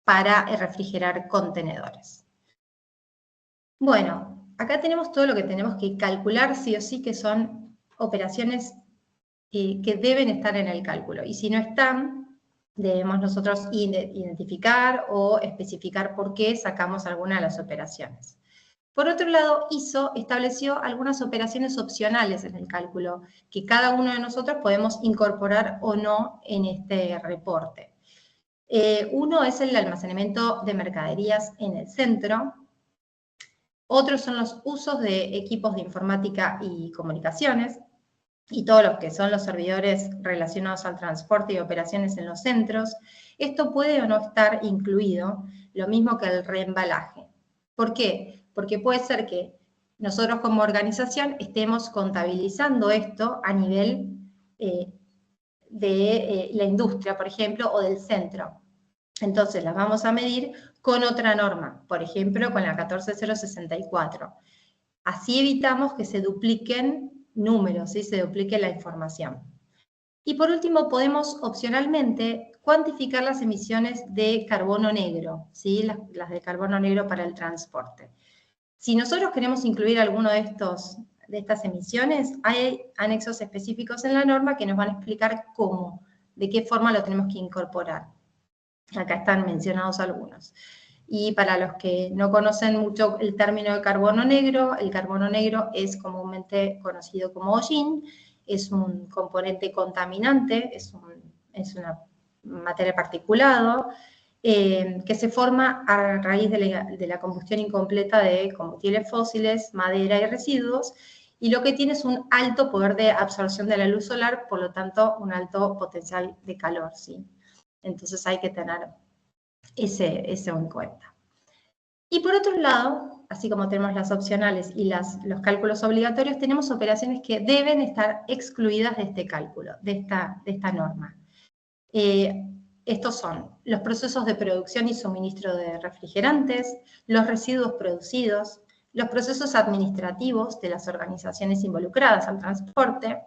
S3: para refrigerar contenedores. Bueno, acá tenemos todo lo que tenemos que calcular sí o sí, que son operaciones que deben estar en el cálculo. Y si no están, debemos nosotros identificar o especificar por qué sacamos alguna de las operaciones. Por otro lado, ISO estableció algunas operaciones opcionales en el cálculo, que cada uno de nosotros podemos incorporar o no en este reporte. Uno es el almacenamiento de mercaderías en el centro. Otros son los usos de equipos de informática y comunicaciones, y todo lo que son los servidores relacionados al transporte y operaciones en los centros. Esto puede o no estar incluido, lo mismo que el reembalaje. ¿Por qué? Porque puede ser que nosotros como organización estemos contabilizando esto a nivel de la industria, por ejemplo, o del centro. Entonces las vamos a medir con otra norma, por ejemplo, con la 14064. Así evitamos que se dupliquen números, ¿sí? Se duplique la información. Y por último, podemos opcionalmente cuantificar las emisiones de carbono negro, ¿sí? Las de carbono negro para el transporte. Si nosotros queremos incluir alguno de estas emisiones, hay anexos específicos en la norma que nos van a explicar cómo, de qué forma lo tenemos que incorporar. Acá están mencionados algunos. Y para los que no conocen mucho el término de carbono negro, el carbono negro es comúnmente conocido como hollín, es un componente contaminante, es una materia particulado, que se forma a raíz de la combustión incompleta de combustibles fósiles, madera y residuos, y lo que tiene es un alto poder de absorción de la luz solar, por lo tanto, un alto potencial de calor, ¿sí? Entonces hay que tener eso en cuenta. Y por otro lado, así como tenemos las opcionales y los cálculos obligatorios, tenemos operaciones que deben estar excluidas de este cálculo, de esta norma. Estos son los procesos de producción y suministro de refrigerantes, los residuos producidos, los procesos administrativos de las organizaciones involucradas al transporte,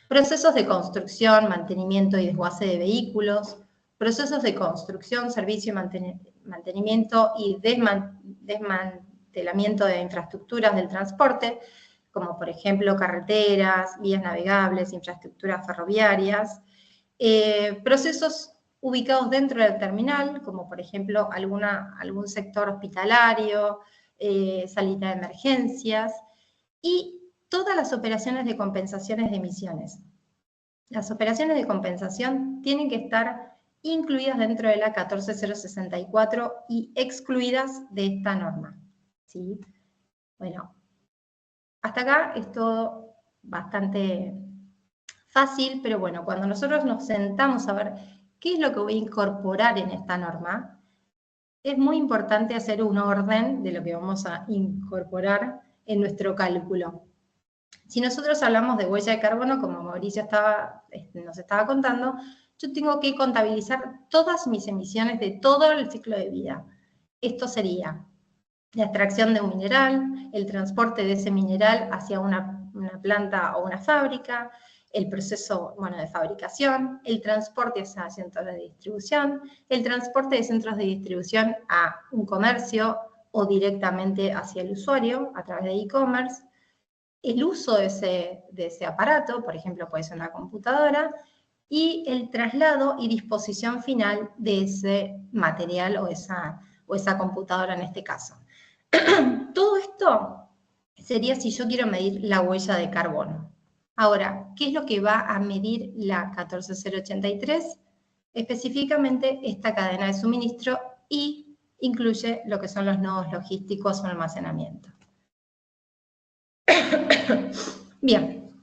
S3: procesos de construcción, mantenimiento y desguace de vehículos, procesos de construcción, servicio y mantenimiento y desmantelamiento de infraestructuras del transporte, como por ejemplo carreteras, vías navegables, infraestructuras ferroviarias, procesos ubicados dentro del terminal, como por ejemplo algún sector hospitalario, salida de emergencias, y todas las operaciones de compensaciones de emisiones. Las operaciones de compensación tienen que estar incluidas dentro de la 14064 y excluidas de esta norma, ¿sí? Bueno, hasta acá es todo bastante fácil, pero bueno, cuando nosotros nos sentamos a ver qué es lo que voy a incorporar en esta norma, es muy importante hacer un orden de lo que vamos a incorporar en nuestro cálculo. Si nosotros hablamos de huella de carbono, como Mauricio nos estaba contando, yo tengo que contabilizar todas mis emisiones de todo el ciclo de vida. Esto sería la extracción de un mineral, el transporte de ese mineral hacia una planta o una fábrica, el proceso de fabricación, el transporte hacia centros de distribución, el transporte de centros de distribución a un comercio o directamente hacia el usuario a través de e-commerce, el uso de ese aparato, por ejemplo, puede ser una computadora, y el traslado y disposición final de ese material o esa computadora en este caso. Todo esto sería si yo quiero medir la huella de carbono. Ahora, ¿qué es lo que va a medir la 14083? Específicamente esta cadena de suministro y incluye lo que son los nodos logísticos o almacenamiento. Bien,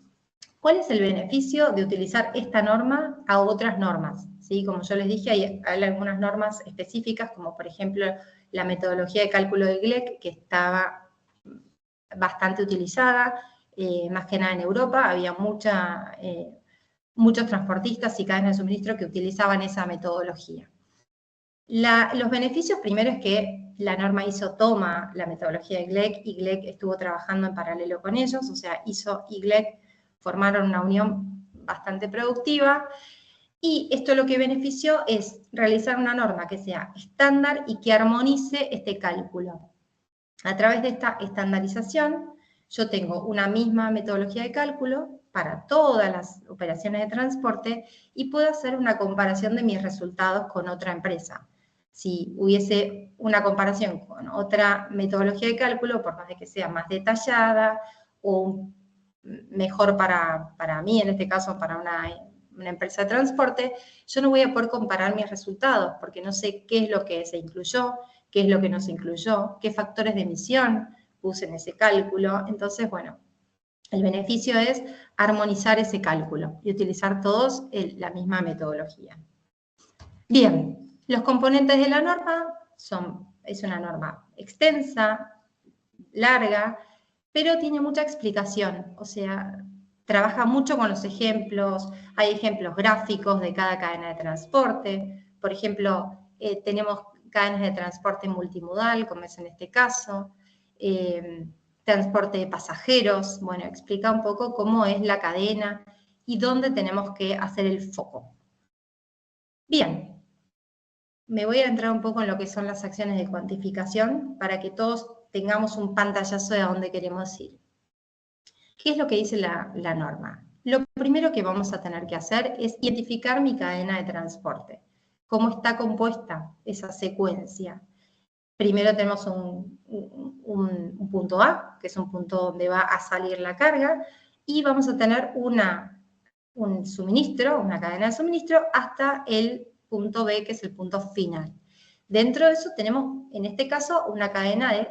S3: ¿cuál es el beneficio de utilizar esta norma a otras normas? ¿Sí? Como yo les dije, hay algunas normas específicas, como por ejemplo la metodología de cálculo de GLEC, que estaba bastante utilizada, más que nada en Europa, había muchos transportistas y cadenas de suministro que utilizaban esa metodología. Los beneficios primero es que la norma ISO toma la metodología de GLEC y GLEC estuvo trabajando en paralelo con ellos, o sea, ISO y GLEC formaron una unión bastante productiva, y esto lo que benefició es realizar una norma que sea estándar y que armonice este cálculo. A través de esta estandarización, yo tengo una misma metodología de cálculo para todas las operaciones de transporte y puedo hacer una comparación de mis resultados con otra empresa. Si hubiese una comparación con otra metodología de cálculo, por más de que sea más detallada o mejor para mí, en este caso para una empresa de transporte, yo no voy a poder comparar mis resultados porque no sé qué es lo que se incluyó, qué es lo que no se incluyó, qué factores de emisión puse en ese cálculo. Entonces, bueno, el beneficio es armonizar ese cálculo y utilizar todos la misma metodología. Bien, los componentes de la norma es una norma extensa, larga, pero tiene mucha explicación, o sea, trabaja mucho con los ejemplos, hay ejemplos gráficos de cada cadena de transporte, por ejemplo, tenemos cadenas de transporte multimodal, como es en este caso, transporte de pasajeros, bueno, explica un poco cómo es la cadena y dónde tenemos que hacer el foco. Bien, me voy a entrar un poco en lo que son las acciones de cuantificación para que todos tengamos un pantallazo de a dónde queremos ir. ¿Qué es lo que dice la norma? Lo primero que vamos a tener que hacer es identificar mi cadena de transporte. ¿Cómo está compuesta esa secuencia? Primero tenemos un punto A, que es un punto donde va a salir la carga, y vamos a tener un suministro, una cadena de suministro, hasta el punto B, que es el punto final. Dentro de eso tenemos, en este caso, una cadena de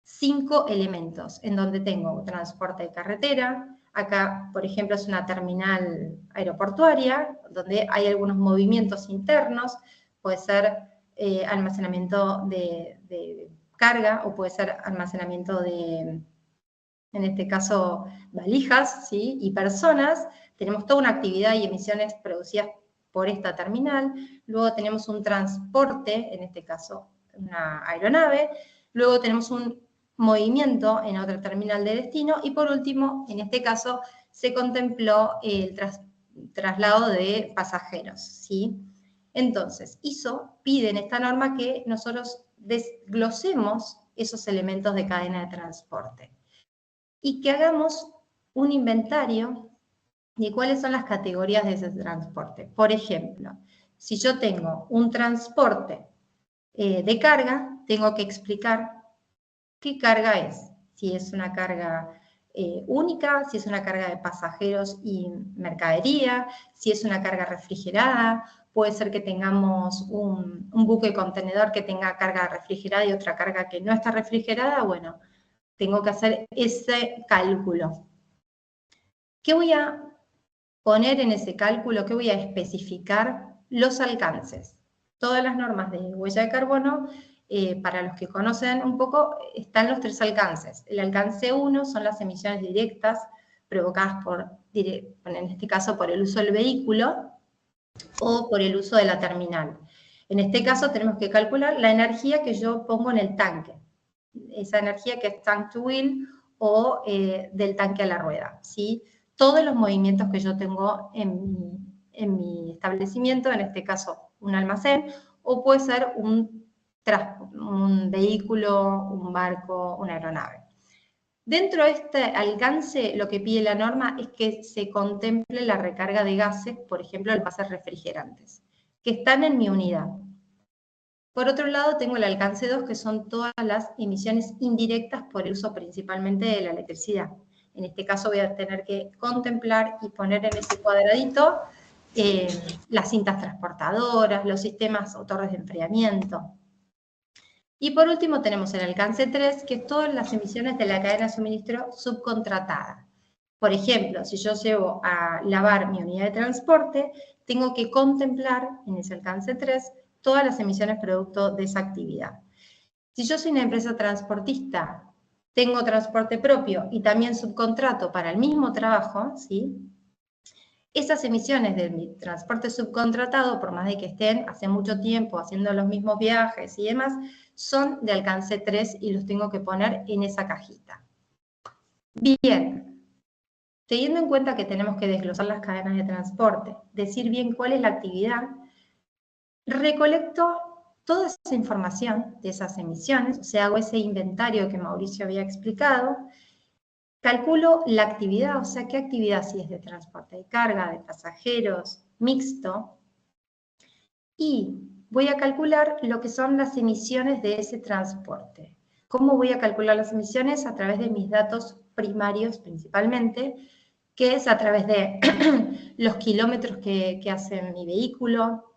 S3: 5 elementos, en donde tengo transporte de carretera, acá, por ejemplo, es una terminal aeroportuaria, donde hay algunos movimientos internos, puede ser almacenamiento de carga, o puede ser almacenamiento de, en este caso, valijas, ¿sí? Y personas. Tenemos toda una actividad y emisiones producidas por esta terminal. Luego tenemos un transporte, en este caso una aeronave. Luego tenemos un movimiento en otra terminal de destino. Y por último, en este caso, se contempló el traslado de pasajeros, ¿sí? Entonces, ISO pide en esta norma que nosotros desglosemos esos elementos de cadena de transporte y que hagamos un inventario de cuáles son las categorías de ese transporte. Por ejemplo, si yo tengo un transporte de carga, tengo que explicar qué carga es. Si es una carga única, si es una carga de pasajeros y mercadería, si es una carga refrigerada, puede ser que tengamos un buque contenedor que tenga carga refrigerada y otra carga que no está refrigerada, bueno, tengo que hacer ese cálculo. ¿Qué voy a poner en ese cálculo? ¿Qué voy a especificar? Los alcances. Todas las normas de huella de carbono, para los que conocen un poco, están los 3 alcances. El alcance 1 son las emisiones directas provocadas en este caso, por el uso del vehículo o por el uso de la terminal. En este caso tenemos que calcular la energía que yo pongo en el tanque. Esa energía que es tank to wheel o del tanque a la rueda, ¿sí? Todos los movimientos que yo tengo en mi establecimiento, en este caso un almacén, o puede ser un vehículo, un barco, una aeronave. Dentro de este alcance, lo que pide la norma es que se contemple la recarga de gases, por ejemplo, envases refrigerantes, que están en mi unidad. Por otro lado, tengo el alcance 2, que son todas las emisiones indirectas por el uso principalmente de la electricidad. En este caso voy a tener que contemplar y poner en ese cuadradito las cintas transportadoras, los sistemas o torres de enfriamiento. Y por último tenemos el alcance 3, que es todas las emisiones de la cadena de suministro subcontratada. Por ejemplo, si yo llevo a lavar mi unidad de transporte, tengo que contemplar en ese alcance 3 todas las emisiones producto de esa actividad. Si yo soy una empresa transportista, tengo transporte propio y también subcontrato para el mismo trabajo, ¿sí? Esas emisiones de mi transporte subcontratado, por más de que estén hace mucho tiempo haciendo los mismos viajes y demás, son de alcance 3 y los tengo que poner en esa cajita. Bien, teniendo en cuenta que tenemos que desglosar las cadenas de transporte, decir bien cuál es la actividad, recolecto toda esa información de esas emisiones, o sea, hago ese inventario que Mauricio había explicado, calculo la actividad, o sea, qué actividad, si es de transporte de carga, de pasajeros, mixto, y voy a calcular lo que son las emisiones de ese transporte. ¿Cómo voy a calcular las emisiones? A través de mis datos primarios principalmente, que es a través de los kilómetros que hace mi vehículo,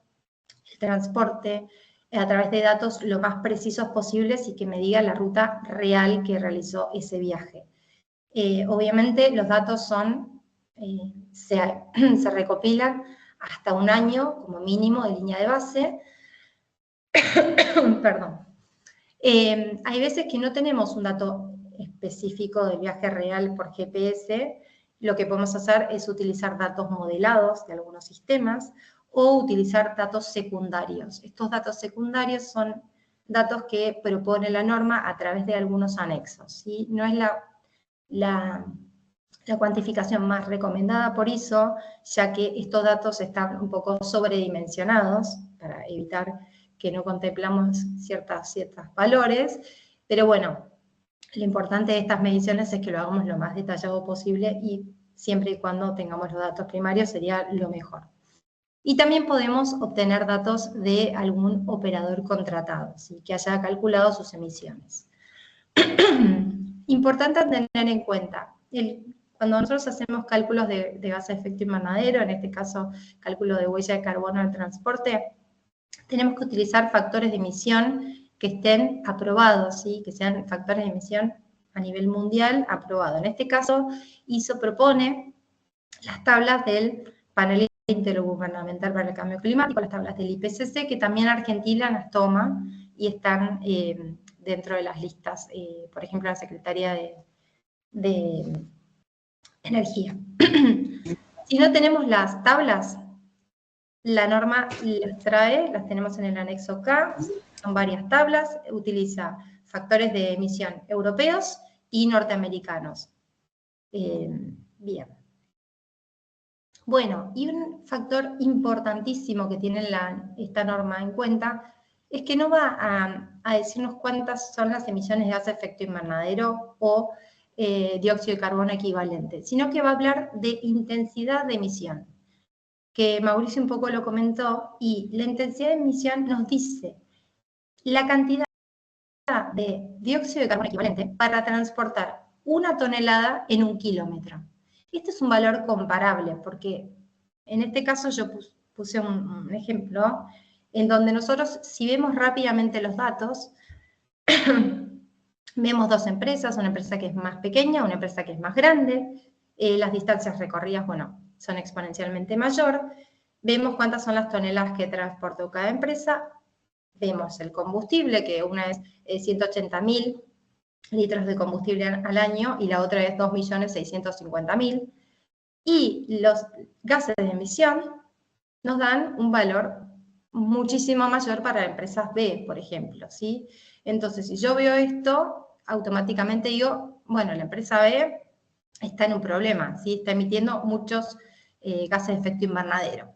S3: el transporte, a través de datos lo más precisos posibles y que me diga la ruta real que realizó ese viaje. Obviamente los datos se recopilan hasta un año como mínimo de línea de base. Perdón. Hay veces que no tenemos un dato específico del viaje real por GPS. Lo que podemos hacer es utilizar datos modelados de algunos sistemas o utilizar datos secundarios. Estos datos secundarios son datos que propone la norma a través de algunos anexos, ¿sí? No es la cuantificación más recomendada por ISO, ya que estos datos están un poco sobredimensionados para evitar que no contemplamos ciertos valores, pero bueno, lo importante de estas mediciones es que lo hagamos lo más detallado posible y siempre y cuando tengamos los datos primarios sería lo mejor. Y también podemos obtener datos de algún operador contratado, ¿sí? Que haya calculado sus emisiones. Importante tener en cuenta, cuando nosotros hacemos cálculos de gases de efecto invernadero, en este caso cálculo de huella de carbono en el transporte, tenemos que utilizar factores de emisión que estén aprobados, ¿sí? Que sean factores de emisión a nivel mundial aprobados. En este caso, ISO propone las tablas del panel intergubernamental para el cambio climático, las tablas del IPCC, que también Argentina las toma y están dentro de las listas, por ejemplo, la Secretaría de Energía. Si no tenemos las tablas, la norma las trae, las tenemos en el anexo K, son varias tablas, utiliza factores de emisión europeos y norteamericanos. Bien. Bueno, y un factor importantísimo que tiene esta norma en cuenta es que no va a decirnos cuántas son las emisiones de gas de efecto invernadero o dióxido de carbono equivalente, sino que va a hablar de intensidad de emisión, que Mauricio un poco lo comentó, y la intensidad de emisión nos dice la cantidad de dióxido de carbono equivalente para transportar 1 tonelada en 1 kilómetro. Este es un valor comparable, porque en este caso yo puse un ejemplo en donde nosotros, si vemos rápidamente los datos, vemos dos empresas, una empresa que es más pequeña, una empresa que es más grande, las distancias recorridas, bueno, son exponencialmente mayor, vemos cuántas son las toneladas que transportó cada empresa, vemos el combustible, que una es 180.000 litros de combustible al año y la otra es 2.650.000, y los gases de emisión nos dan un valor muchísimo mayor para empresas B, por ejemplo, ¿sí? Entonces, si yo veo esto, automáticamente digo, bueno, la empresa B está en un problema, ¿sí? Está emitiendo muchos gases de efecto invernadero.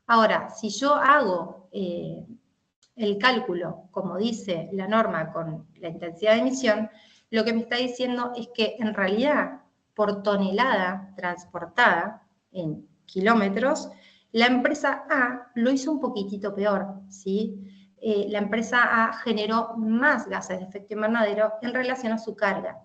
S3: Ahora, si yo hago el cálculo, como dice la norma, con la intensidad de emisión, lo que me está diciendo es que en realidad, por tonelada transportada en kilómetros, la empresa A lo hizo un poquitito peor, ¿sí? La empresa A generó más gases de efecto invernadero en relación a su carga.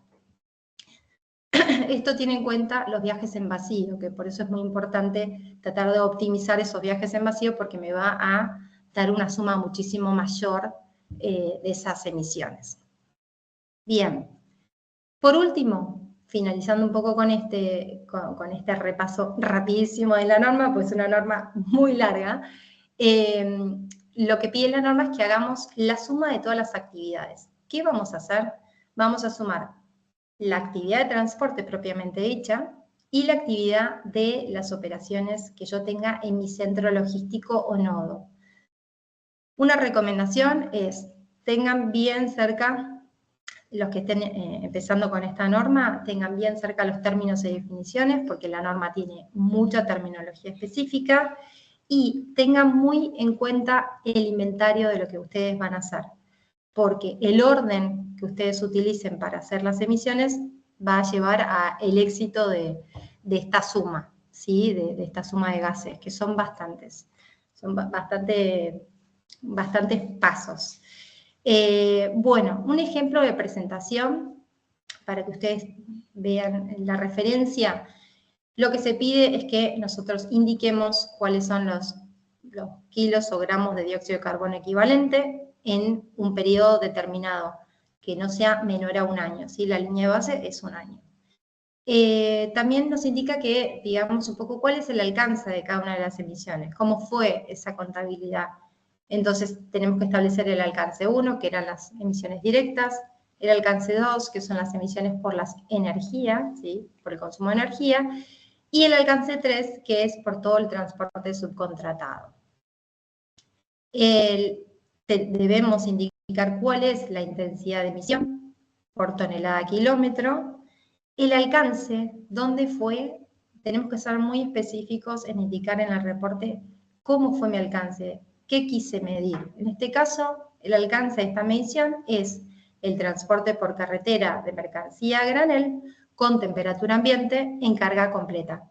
S3: esto tiene en cuenta los viajes en vacío, que por eso es muy importante tratar de optimizar esos viajes en vacío porque me va a dar una suma muchísimo mayor de esas emisiones. Bien, por último, finalizando un poco con este repaso rapidísimo de la norma, pues es una norma muy larga, lo que pide la norma es que hagamos la suma de todas las actividades. ¿Qué vamos a hacer? Vamos a sumar la actividad de transporte propiamente dicha y la actividad de las operaciones que yo tenga en mi centro logístico o nodo. Una recomendación es, tengan bien cerca, los que estén empezando con esta norma, tengan bien cerca los términos y definiciones, porque la norma tiene mucha terminología específica, y tengan muy en cuenta el inventario de lo que ustedes van a hacer, porque el orden que ustedes utilicen para hacer las emisiones va a llevar al éxito de esta suma, ¿sí? De esta suma de gases, que son bastantes. Son bastantes pasos. Bueno, un ejemplo de presentación, para que ustedes vean la referencia, lo que se pide es que nosotros indiquemos cuáles son los kilos o gramos de dióxido de carbono equivalente en un periodo determinado, que no sea menor a un año, ¿sí? La línea de base es un año. También nos indica que, digamos, un poco cuál es el alcance de cada una de las emisiones, cómo fue esa contabilidad. Entonces, tenemos que establecer el alcance 1, que eran las emisiones directas, el alcance 2, que son las emisiones por las energías, ¿sí? Por el consumo de energía, y el alcance 3, que es por todo el transporte subcontratado. Debemos indicar cuál es la intensidad de emisión por tonelada kilómetro. El alcance, ¿dónde fue? Tenemos que ser muy específicos en indicar en el reporte cómo fue mi alcance, qué quise medir. En este caso, el alcance de esta medición es el transporte por carretera de mercancía a granel con temperatura ambiente en carga completa.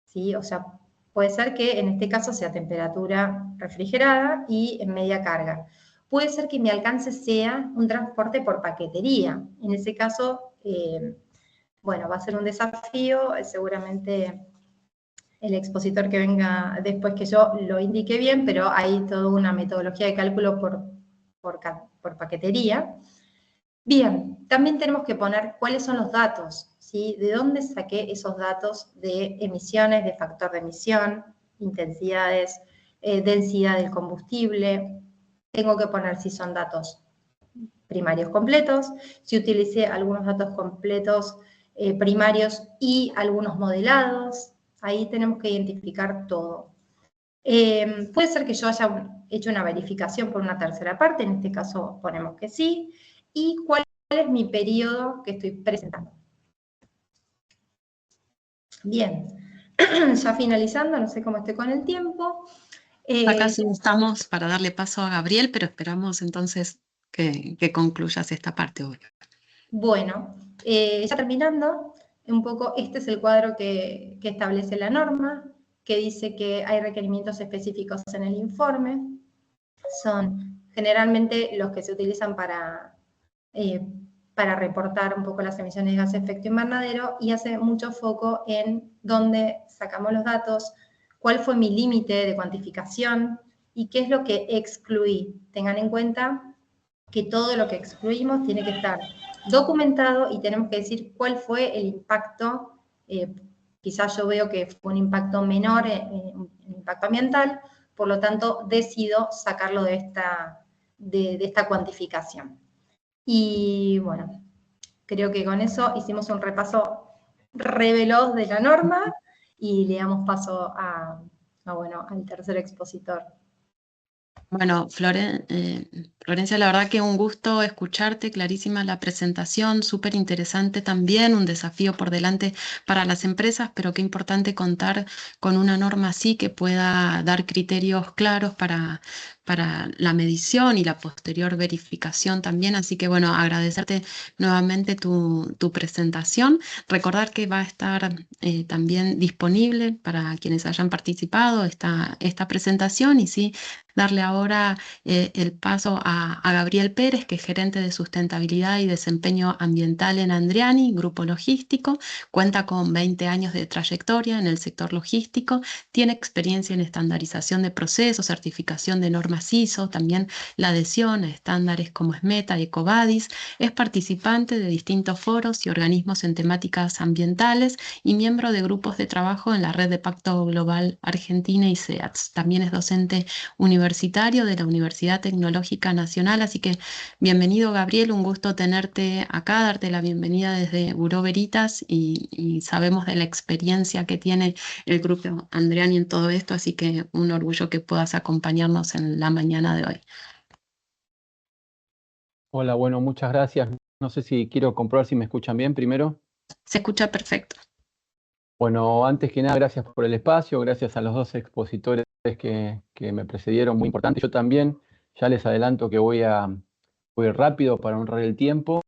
S3: ¿Sí? O sea, puede ser que en este caso sea temperatura refrigerada y en media carga. Puede ser que mi alcance sea un transporte por paquetería. En ese caso, bueno, va a ser un desafío. Seguramente el expositor que venga después que yo lo indique bien, pero hay toda una metodología de cálculo por paquetería. Bien, también tenemos que poner cuáles son los datos, ¿sí? ¿De dónde saqué esos datos de emisiones, de factor de emisión, intensidades, densidad del combustible? Tengo que poner si son datos primarios completos, si utilicé algunos datos completos primarios y algunos modelados. Ahí tenemos que identificar todo. Puede ser que yo haya hecho una verificación por una tercera parte, en este caso ponemos que sí, y cuál es mi periodo que estoy presentando. Bien, ya finalizando, no sé cómo estoy con el tiempo.
S2: Acá sí estamos para darle paso a Gabriel, pero esperamos entonces que concluyas esta parte hoy.
S3: Bueno, ya terminando, un poco este es el cuadro que establece la norma, que dice que hay requerimientos específicos en el informe. Son generalmente los que se utilizan para reportar un poco las emisiones de gas de efecto invernadero y hace mucho foco en dónde sacamos los datos, cuál fue mi límite de cuantificación y qué es lo que excluí. Tengan en cuenta que todo lo que excluimos tiene que estar documentado y tenemos que decir cuál fue el impacto. Quizás yo veo que fue un impacto menor en impacto ambiental, por lo tanto decido sacarlo de esta cuantificación. Y bueno, creo que con eso hicimos un repaso re veloz de la norma y le damos paso al tercer expositor.
S2: Bueno, Florencia, la verdad que un gusto escucharte, clarísima la presentación, súper interesante también, un desafío por delante para las empresas, pero qué importante contar con una norma así que pueda dar criterios claros para para la medición y la posterior verificación también. Así que bueno, agradecerte nuevamente tu presentación. Recordar que va a estar también disponible para quienes hayan participado esta presentación, y sí, darle ahora el paso a Gabriel Pérez, que es gerente de sustentabilidad y desempeño ambiental en Andriani, grupo logístico. Cuenta con 20 años de trayectoria en el sector logístico, tiene experiencia en estandarización de procesos, certificación de normas ISO, también la adhesión a estándares como SMETA y EcoVadis. Es participante de distintos foros y organismos en temáticas ambientales y miembro de grupos de trabajo en la red de Pacto Global Argentina y SEATS. También es docente universitario de la Universidad Tecnológica Nacional. Así que bienvenido, Gabriel, un gusto tenerte acá, darte la bienvenida desde Buró Veritas, y sabemos de la experiencia que tiene el grupo Andriani en todo esto, así que un orgullo que puedas acompañarnos en la mañana de hoy.
S4: Hola, bueno, muchas gracias. No sé si quiero comprobar si me escuchan bien primero.
S2: Se escucha perfecto.
S4: Bueno, antes que nada, gracias por el espacio, gracias a los dos expositores que me precedieron, muy importante. Yo también, ya les adelanto que voy rápido para honrar el tiempo,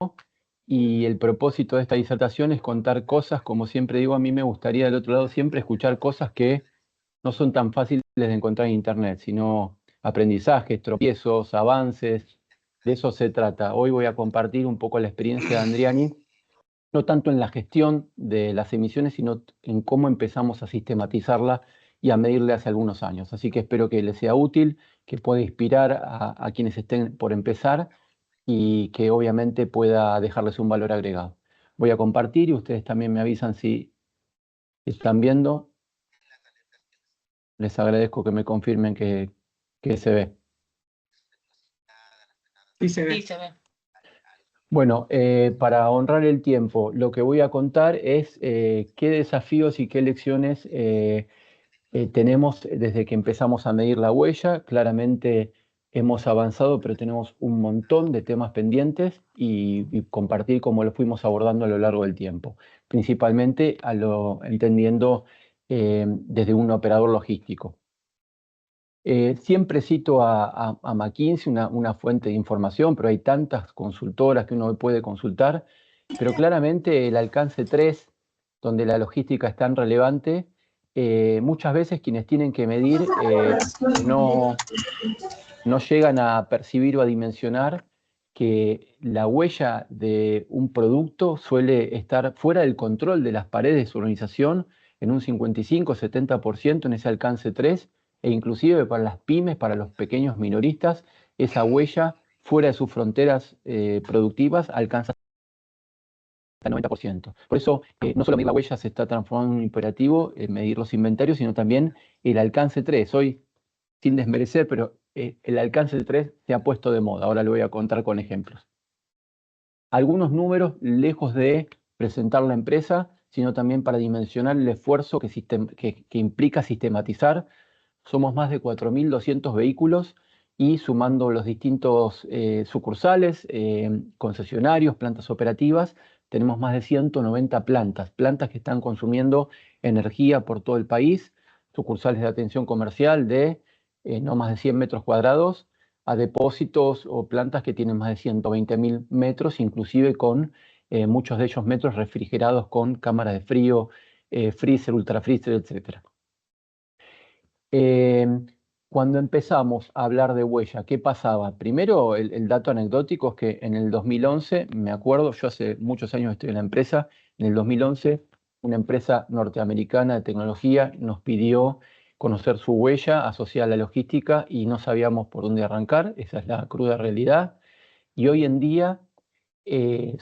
S4: y el propósito de esta disertación es contar cosas, como siempre digo, a mí me gustaría del otro lado siempre escuchar cosas que no son tan fáciles de encontrar en Internet, sino aprendizajes, tropiezos, avances, de eso se trata. Hoy voy a compartir un poco la experiencia de Andriani, no tanto en la gestión de las emisiones, sino en cómo empezamos a sistematizarla y a medirla hace algunos años. Así que espero que les sea útil, que pueda inspirar a quienes estén por empezar y que obviamente pueda dejarles un valor agregado. Voy a compartir y ustedes también me avisan si están viendo. Les agradezco que me confirmen que se ve.
S1: Sí, se ve.
S2: Sí, se ve.
S4: Bueno, para honrar el tiempo, lo que voy a contar es qué desafíos y qué lecciones tenemos desde que empezamos a medir la huella. Claramente hemos avanzado, pero tenemos un montón de temas pendientes, y compartir cómo lo fuimos abordando a lo largo del tiempo, principalmente entendiendo desde un operador logístico. Siempre cito a McKinsey, una fuente de información, pero hay tantas consultoras que uno puede consultar. Pero claramente el alcance 3, donde la logística es tan relevante, muchas veces quienes tienen que medir no llegan a percibir o a dimensionar que la huella de un producto suele estar fuera del control de las paredes de su organización en un 55-70% en ese alcance 3, e inclusive para las pymes, para los pequeños minoristas, esa huella fuera de sus fronteras productivas alcanza hasta el 90%. Por eso, no solo medir la huella se está transformando en un imperativo, medir los inventarios, sino también el alcance 3. Hoy, sin desmerecer, pero el alcance 3 se ha puesto de moda. Ahora lo voy a contar con ejemplos. Algunos números, lejos de presentar la empresa, sino también para dimensionar el esfuerzo que implica sistematizar. Somos más de 4.200 vehículos, y sumando los distintos sucursales, concesionarios, plantas operativas, tenemos más de 190 plantas que están consumiendo energía por todo el país, sucursales de atención comercial de no más de 100 metros cuadrados, a depósitos o plantas que tienen más de 120.000 metros, inclusive con muchos de ellos metros refrigerados con cámaras de frío, freezer, ultrafreezer, etc. Cuando empezamos a hablar de huella, ¿qué pasaba? Primero, el dato anecdótico es que en el 2011, me acuerdo, yo hace muchos años estoy en la empresa, en el 2011 una empresa norteamericana de tecnología nos pidió conocer su huella asociada a la logística y no sabíamos por dónde arrancar, esa es la cruda realidad. Y hoy en día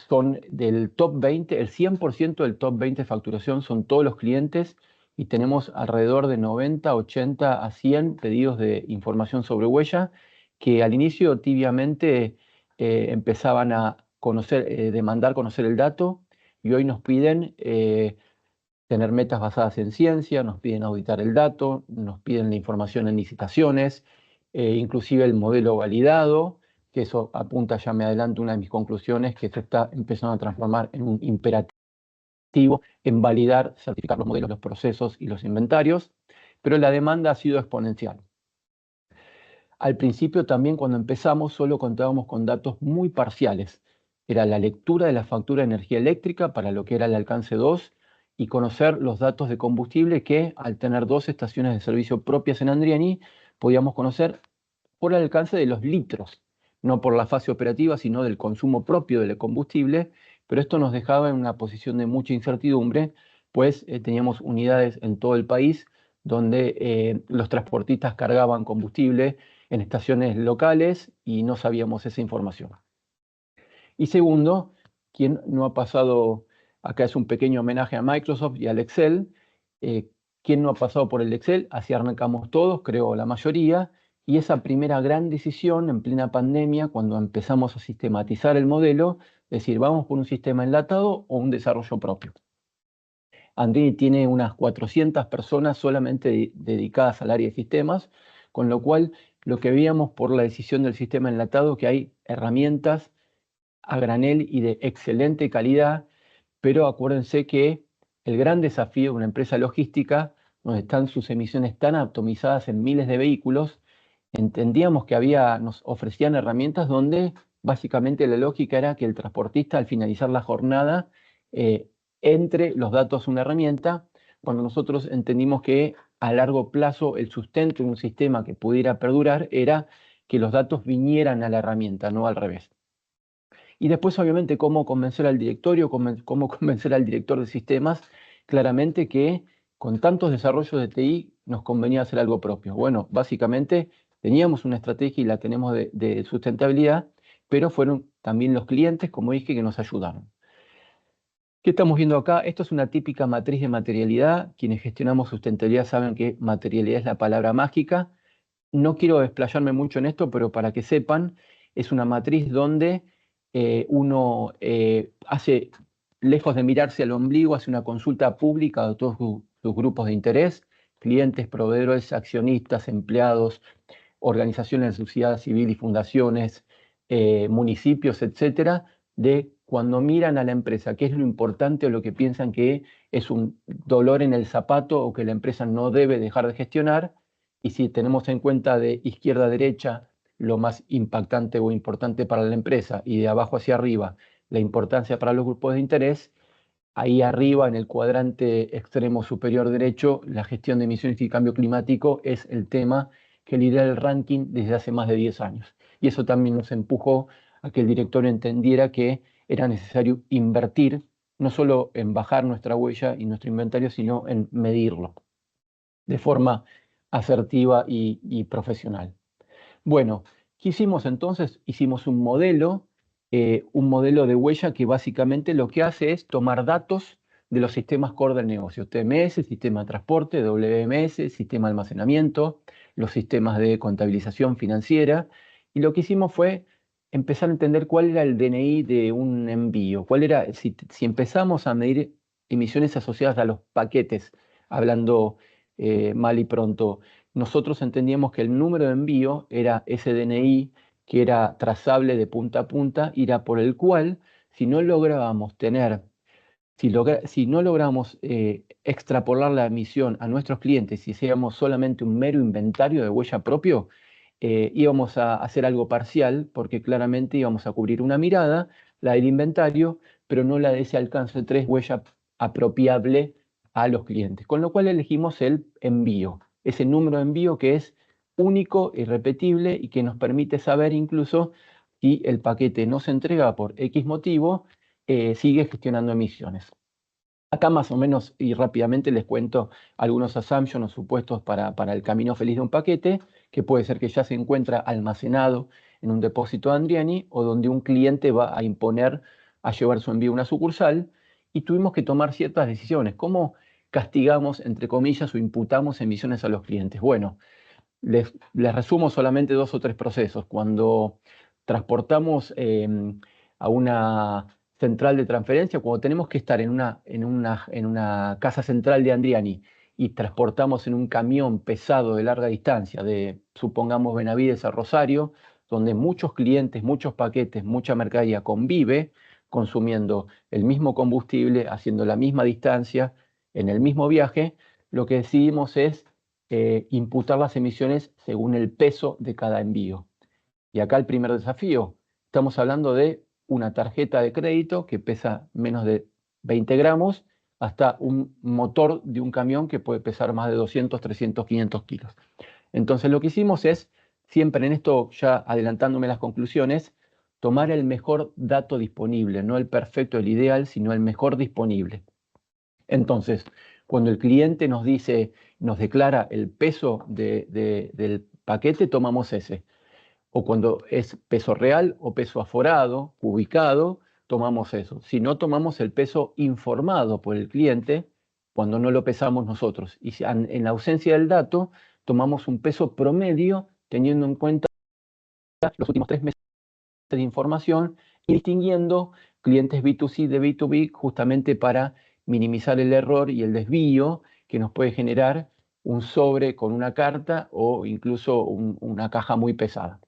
S4: son del top 20, el 100% del top 20 de facturación son todos los clientes, y tenemos alrededor de 90, 80 a 100 pedidos de información sobre huella, que al inicio tibiamente empezaban a demandar conocer el dato, y hoy nos piden tener metas basadas en ciencia, nos piden auditar el dato, nos piden la información en licitaciones, inclusive el modelo validado, que eso apunta, ya me adelanto, una de mis conclusiones, que se está empezando a transformar en un imperativo en validar, certificar los modelos, los procesos y los inventarios, pero la demanda ha sido exponencial. Al principio también cuando empezamos solo contábamos con datos muy parciales. Era la lectura de la factura de energía eléctrica para lo que era el alcance 2 y conocer los datos de combustible que al tener 2 estaciones de servicio propias en Andriani podíamos conocer por el alcance de los litros, no por la fase operativa, sino del consumo propio del combustible, pero esto nos dejaba en una posición de mucha incertidumbre, pues teníamos unidades en todo el país donde los transportistas cargaban combustible en estaciones locales y no sabíamos esa información. Y segundo, ¿quién no ha pasado, acá es un pequeño homenaje a Microsoft y al Excel, ¿quién no ha pasado por el Excel? Así arrancamos todos, creo la mayoría, y esa primera gran decisión en plena pandemia, cuando empezamos a sistematizar el modelo, es decir, ¿vamos por un sistema enlatado o un desarrollo propio? Andriani tiene unas 400 personas solamente dedicadas al área de sistemas, con lo cual lo que veíamos por la decisión del sistema enlatado, que hay herramientas a granel y de excelente calidad, pero acuérdense que el gran desafío de una empresa logística, donde están sus emisiones tan atomizadas en miles de vehículos, entendíamos que nos ofrecían herramientas donde básicamente la lógica era que el transportista al finalizar la jornada entre los datos a una herramienta, cuando nosotros entendimos que a largo plazo el sustento de un sistema que pudiera perdurar era que los datos vinieran a la herramienta, no al revés. Y después, obviamente, cómo convencer al directorio, cómo convencer al director de sistemas, claramente que con tantos desarrollos de TI nos convenía hacer algo propio. Bueno, básicamente teníamos una estrategia y la tenemos de sustentabilidad, pero fueron también los clientes, como dije, que nos ayudaron. ¿Qué estamos viendo acá? Esto es una típica matriz de materialidad. Quienes gestionamos sustentabilidad saben que materialidad es la palabra mágica. No quiero desplayarme mucho en esto, pero para que sepan, es una matriz donde uno hace, lejos de mirarse al ombligo, hace una consulta pública de todos sus grupos de interés, clientes, proveedores, accionistas, empleados, organizaciones de sociedad civil y fundaciones, municipios, etcétera, de cuando miran a la empresa, qué es lo importante o lo que piensan que es un dolor en el zapato o que la empresa no debe dejar de gestionar. Y si tenemos en cuenta de izquierda a derecha lo más impactante o importante para la empresa y de abajo hacia arriba la importancia para los grupos de interés, ahí arriba en el cuadrante extremo superior derecho, la gestión de emisiones y cambio climático es el tema que lidera el ranking desde hace más de 10 años. Y eso también nos empujó a que el directorio entendiera que era necesario invertir no solo en bajar nuestra huella y nuestro inventario, sino en medirlo de forma asertiva y profesional. Bueno, ¿qué hicimos entonces? Hicimos un modelo de huella que básicamente lo que hace es tomar datos de los sistemas core del negocio, TMS, sistema de transporte, WMS, sistema de almacenamiento, los sistemas de contabilización financiera, y lo que hicimos fue empezar a entender cuál era el DNI de un envío, cuál era, si empezamos a medir emisiones asociadas a los paquetes, hablando mal y pronto, nosotros entendíamos que el número de envío era ese DNI que era trazable de punta a punta, y era por el cual, si no lográbamos extrapolar la emisión a nuestros clientes, si hacíamos solamente un mero inventario de huella propio, íbamos a hacer algo parcial, porque claramente íbamos a cubrir una mirada, la del inventario, pero no la de ese alcance 3 huella apropiable a los clientes. Con lo cual elegimos el envío, ese número de envío que es único, irrepetible y que nos permite saber incluso si el paquete no se entrega por X motivo, sigue gestionando emisiones. Acá más o menos y rápidamente les cuento algunos assumptions o supuestos para el camino feliz de un paquete, que puede ser que ya se encuentra almacenado en un depósito de Andriani o donde un cliente va a imponer a llevar su envío a una sucursal, y tuvimos que tomar ciertas decisiones. ¿Cómo castigamos, entre comillas, o imputamos emisiones a los clientes? Bueno, les resumo solamente 2 o 3 procesos. Cuando transportamos a una central de transferencia, cuando tenemos que estar en una casa central de Andriani y transportamos en un camión pesado de larga distancia, supongamos Benavides a Rosario, donde muchos clientes, muchos paquetes, mucha mercadería convive, consumiendo el mismo combustible, haciendo la misma distancia, en el mismo viaje, lo que decidimos es imputar las emisiones según el peso de cada envío. Y acá el primer desafío, estamos hablando de una tarjeta de crédito que pesa menos de 20 gramos hasta un motor de un camión que puede pesar más de 200, 300, 500 kilos. Entonces lo que hicimos es, siempre en esto, ya adelantándome las conclusiones, tomar el mejor dato disponible, no el perfecto, el ideal, sino el mejor disponible. Entonces, cuando el cliente nos dice, nos declara el peso del paquete, tomamos ese. O cuando es peso real o peso aforado, ubicado, tomamos eso. Si no, tomamos el peso informado por el cliente cuando no lo pesamos nosotros. Y en la ausencia del dato, tomamos un peso promedio teniendo en cuenta los últimos 3 meses de información y distinguiendo clientes B2C de B2B justamente para minimizar el error y el desvío que nos puede generar un sobre con una carta o incluso una caja muy pesada.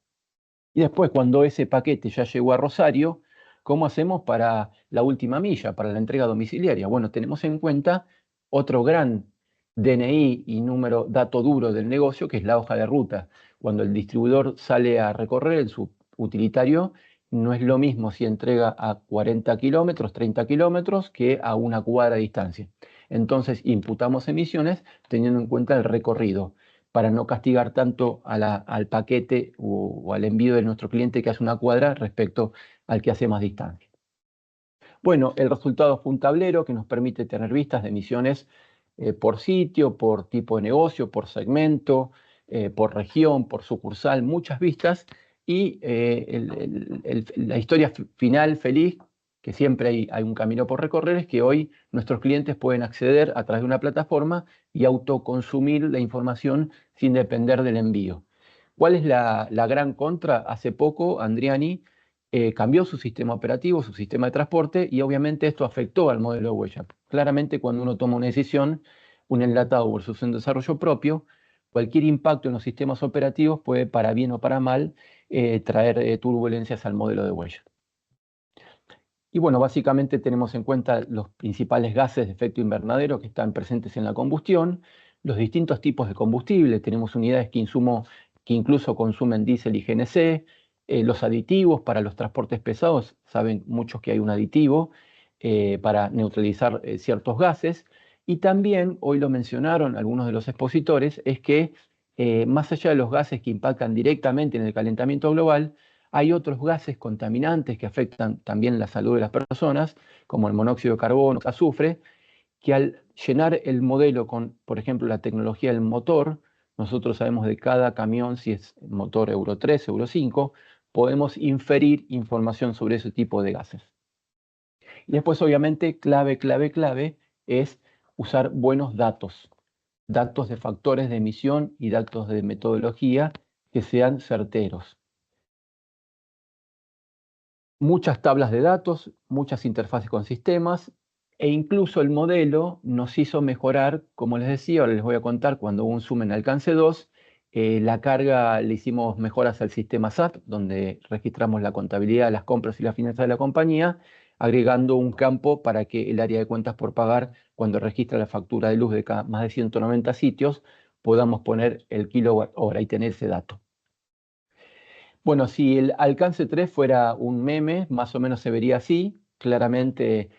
S4: Y después, cuando ese paquete ya llegó a Rosario, ¿cómo hacemos para la última milla, para la entrega domiciliaria? Bueno, tenemos en cuenta otro gran DNI y dato duro del negocio, que es la hoja de ruta. Cuando el distribuidor sale a recorrer en su utilitario, no es lo mismo si entrega a 40 kilómetros, 30 kilómetros, que a una cuadra de distancia. Entonces, imputamos emisiones teniendo en cuenta el recorrido, para no castigar tanto al paquete o al envío de nuestro cliente que hace una cuadra respecto al que hace más distancia. Bueno, el resultado fue un tablero que nos permite tener vistas de emisiones por sitio, por tipo de negocio, por segmento, por región, por sucursal, muchas vistas, y la historia final feliz, que siempre hay un camino por recorrer, es que hoy nuestros clientes pueden acceder a través de una plataforma y autoconsumir la información sin depender del envío. ¿Cuál es la gran contra? Hace poco Andriani cambió su sistema operativo, su sistema de transporte, y obviamente esto afectó al modelo de huella. Claramente, cuando uno toma una decisión, un enlatado versus un desarrollo propio, cualquier impacto en los sistemas operativos puede, para bien o para mal, traer turbulencias al modelo de huella. Y bueno, básicamente tenemos en cuenta los principales gases de efecto invernadero que están presentes en la combustión, los distintos tipos de combustible, tenemos unidades que incluso consumen diésel y GNC, los aditivos para los transportes pesados, saben muchos que hay un aditivo para neutralizar ciertos gases, y también, hoy lo mencionaron algunos de los expositores, es que más allá de los gases que impactan directamente en el calentamiento global, hay otros gases contaminantes que afectan también la salud de las personas, como el monóxido de carbono, el azufre, que al llenar el modelo con, por ejemplo, la tecnología del motor, nosotros sabemos de cada camión si es motor Euro 3, Euro 5, podemos inferir información sobre ese tipo de gases. Y después, obviamente, clave es usar buenos datos de factores de emisión y datos de metodología que sean certeros. Muchas tablas de datos, muchas interfaces con sistemas, e incluso el modelo nos hizo mejorar, como les decía, ahora les voy a contar, cuando hubo un zoom en alcance 2, la carga le hicimos mejoras al sistema SAP, donde registramos la contabilidad, las compras y las finanzas de la compañía, agregando un campo para que el área de cuentas por pagar, cuando registra la factura de luz de más de 190 sitios, podamos poner el kilowatt hora y tener ese dato. Bueno, si el alcance 3 fuera un meme, más o menos se vería así. Claramente,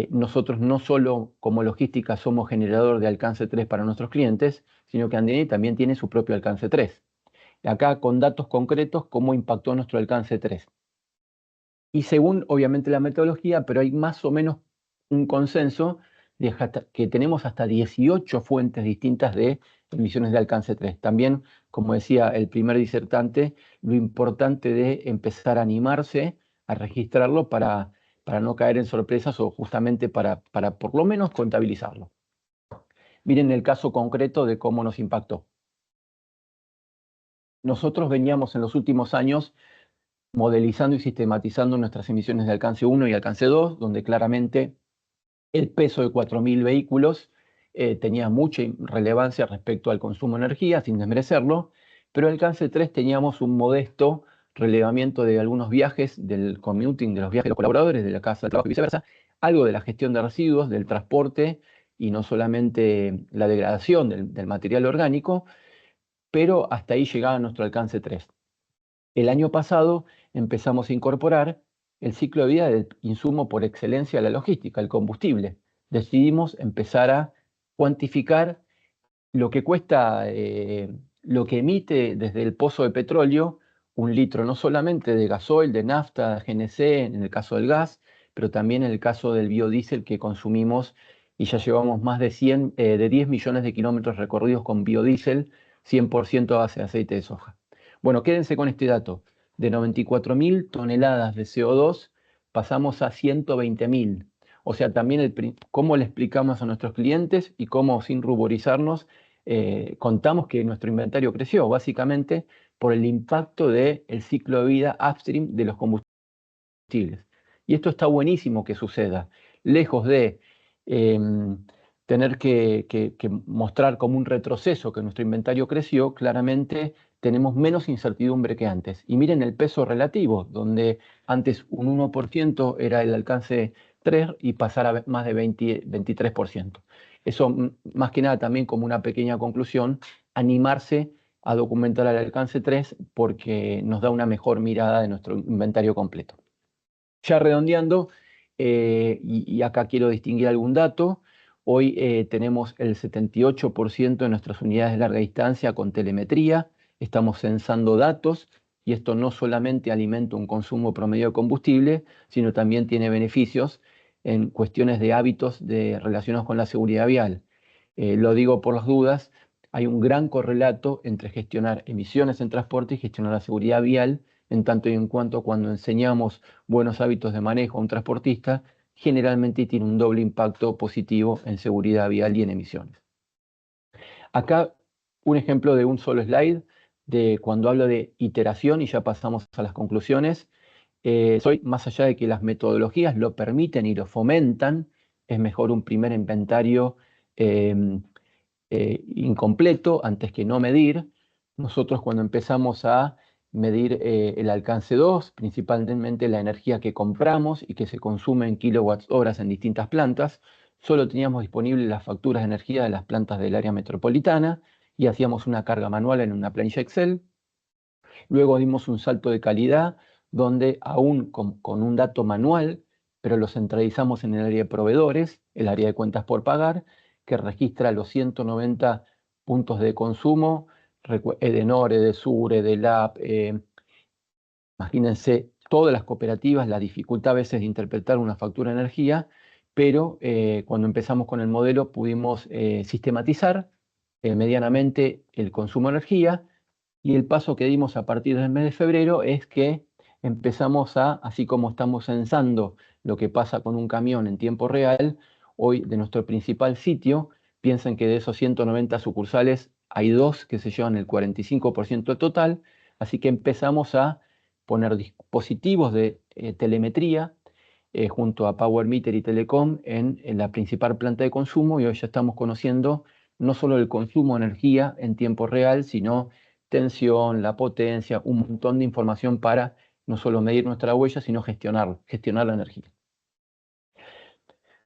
S4: nosotros no solo como logística somos generador de alcance 3 para nuestros clientes, sino que Andini también tiene su propio alcance 3. Acá con datos concretos, cómo impactó nuestro alcance 3. Y según, obviamente, la metodología, pero hay más o menos un consenso de que tenemos hasta 18 fuentes distintas de emisiones de alcance 3. También, como decía el primer disertante, lo importante de empezar a animarse a registrarlo para no caer en sorpresas o justamente para por lo menos contabilizarlo. Miren el caso concreto de cómo nos impactó. Nosotros veníamos en los últimos años modelizando y sistematizando nuestras emisiones de alcance 1 y alcance 2, donde claramente el peso de 4.000 vehículos tenía mucha relevancia respecto al consumo de energía, sin desmerecerlo, pero en alcance 3 teníamos un modesto relevamiento de algunos viajes, del commuting, de los viajes de los colaboradores, de la casa de trabajo y viceversa, algo de la gestión de residuos, del transporte y no solamente la degradación del material orgánico, pero hasta ahí llegaba nuestro alcance 3. El año pasado empezamos a incorporar el ciclo de vida del insumo por excelencia de la logística, el combustible. Decidimos empezar a cuantificar lo que cuesta, lo que emite desde el pozo de petróleo un litro, no solamente de gasoil, de nafta, de GNC, en el caso del gas, pero también en el caso del biodiesel que consumimos, y ya llevamos más de 10 millones de kilómetros recorridos con biodiesel 100% a base de aceite de soja. Bueno, quédense con este dato. De 94.000 toneladas de CO2 pasamos a 120.000. O sea, también cómo le explicamos a nuestros clientes y cómo, sin ruborizarnos, contamos que nuestro inventario creció, básicamente por el impacto del ciclo de vida upstream de los combustibles. Y esto está buenísimo que suceda. Lejos de tener que mostrar como un retroceso que nuestro inventario creció, claramente tenemos menos incertidumbre que antes. Y miren el peso relativo, donde antes un 1% era el alcance 3 y pasar a más de 23%. Eso, más que nada, también como una pequeña conclusión, animarse a documentar el alcance 3 porque nos da una mejor mirada de nuestro inventario completo. Ya redondeando, y acá quiero distinguir algún dato, hoy tenemos el 78% de nuestras unidades de larga distancia con telemetría, estamos censando datos y esto no solamente alimenta un consumo promedio de combustible, sino también tiene beneficios en cuestiones de hábitos relacionados con la seguridad vial. Lo digo por las dudas, hay un gran correlato entre gestionar emisiones en transporte y gestionar la seguridad vial, en tanto y en cuanto cuando enseñamos buenos hábitos de manejo a un transportista, generalmente tiene un doble impacto positivo en seguridad vial y en emisiones. Acá un ejemplo de un solo slide, de cuando hablo de iteración, y ya pasamos a las conclusiones. Más allá de que las metodologías lo permiten y lo fomentan, es mejor un primer inventario incompleto antes que no medir. Nosotros cuando empezamos a medir el alcance 2, principalmente la energía que compramos y que se consume en kilowatts-horas en distintas plantas, solo teníamos disponibles las facturas de energía de las plantas del área metropolitana y hacíamos una carga manual en una planilla Excel. Luego dimos un salto de calidad donde aún con un dato manual, pero lo centralizamos en el área de proveedores, el área de cuentas por pagar, que registra los 190 puntos de consumo, Edenor, Edesur, Edelap, imagínense todas las cooperativas, la dificultad a veces de interpretar una factura de energía, pero cuando empezamos con el modelo pudimos sistematizar medianamente el consumo de energía, y el paso que dimos a partir del mes de febrero es que empezamos así como estamos censando lo que pasa con un camión en tiempo real, hoy de nuestro principal sitio, piensen que de esos 190 sucursales hay 2 que se llevan el 45% total, así que empezamos a poner dispositivos de telemetría junto a Power Meter y Telecom en la principal planta de consumo, y hoy ya estamos conociendo no solo el consumo de energía en tiempo real, sino tensión, la potencia, un montón de información para no solo medir nuestra huella, sino gestionar la energía.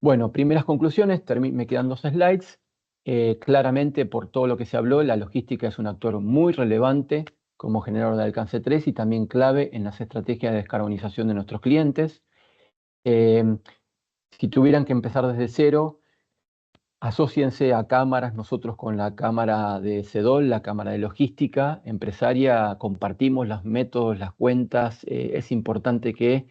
S4: Bueno, primeras conclusiones, me quedan 2 slides. Claramente, por todo lo que se habló, la logística es un actor muy relevante como generador de alcance 3 y también clave en las estrategias de descarbonización de nuestros clientes. Si tuvieran que empezar desde cero, asóciense a cámaras, nosotros con la cámara de CEDOL, la cámara de logística empresaria, compartimos los métodos, las cuentas. Es importante que,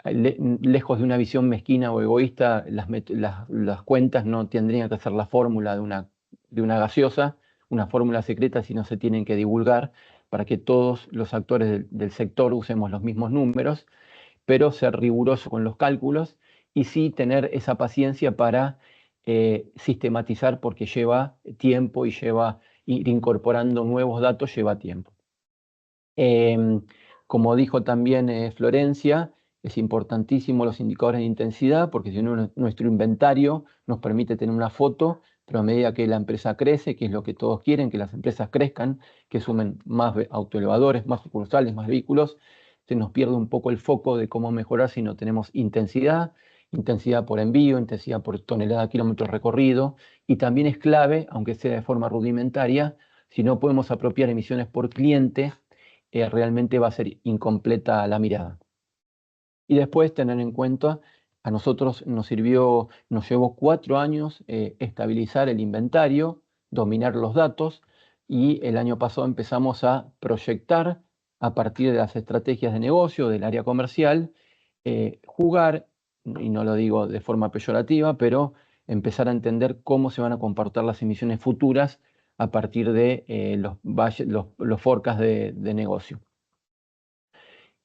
S4: lejos de una visión mezquina o egoísta, las cuentas no tendrían que ser la fórmula de una gaseosa, una fórmula secreta, sino se tienen que divulgar para que todos los actores del sector usemos los mismos números, pero ser riguroso con los cálculos y sí tener esa paciencia para sistematizar, porque lleva tiempo y ir incorporando nuevos datos lleva tiempo. Como dijo también Florencia, es importantísimo los indicadores de intensidad, porque si no, nuestro inventario nos permite tener una foto, pero a medida que la empresa crece, que es lo que todos quieren, que las empresas crezcan, que sumen más autoelevadores, más sucursales, más vehículos, se nos pierde un poco el foco de cómo mejorar si no tenemos intensidad. intensidad por envío, intensidad por tonelada de kilómetros recorrido, y también es clave, aunque sea de forma rudimentaria, si no podemos apropiar emisiones por cliente, realmente va a ser incompleta la mirada. Y después tener en cuenta, a nosotros nos llevó 4 años estabilizar el inventario, dominar los datos, y el año pasado empezamos a proyectar a partir de las estrategias de negocio del área comercial, jugar, y no lo digo de forma peyorativa, pero empezar a entender cómo se van a comportar las emisiones futuras a partir de los forecasts de negocio.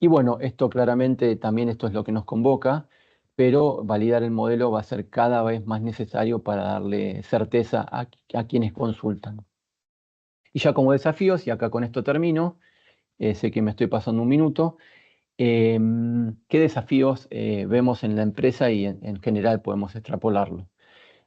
S4: Y bueno, esto claramente también esto es lo que nos convoca, pero validar el modelo va a ser cada vez más necesario para darle certeza a quienes consultan. Y ya como desafíos, y acá con esto termino, sé que me estoy pasando un minuto, ¿qué desafíos vemos en la empresa y en general podemos extrapolarlo?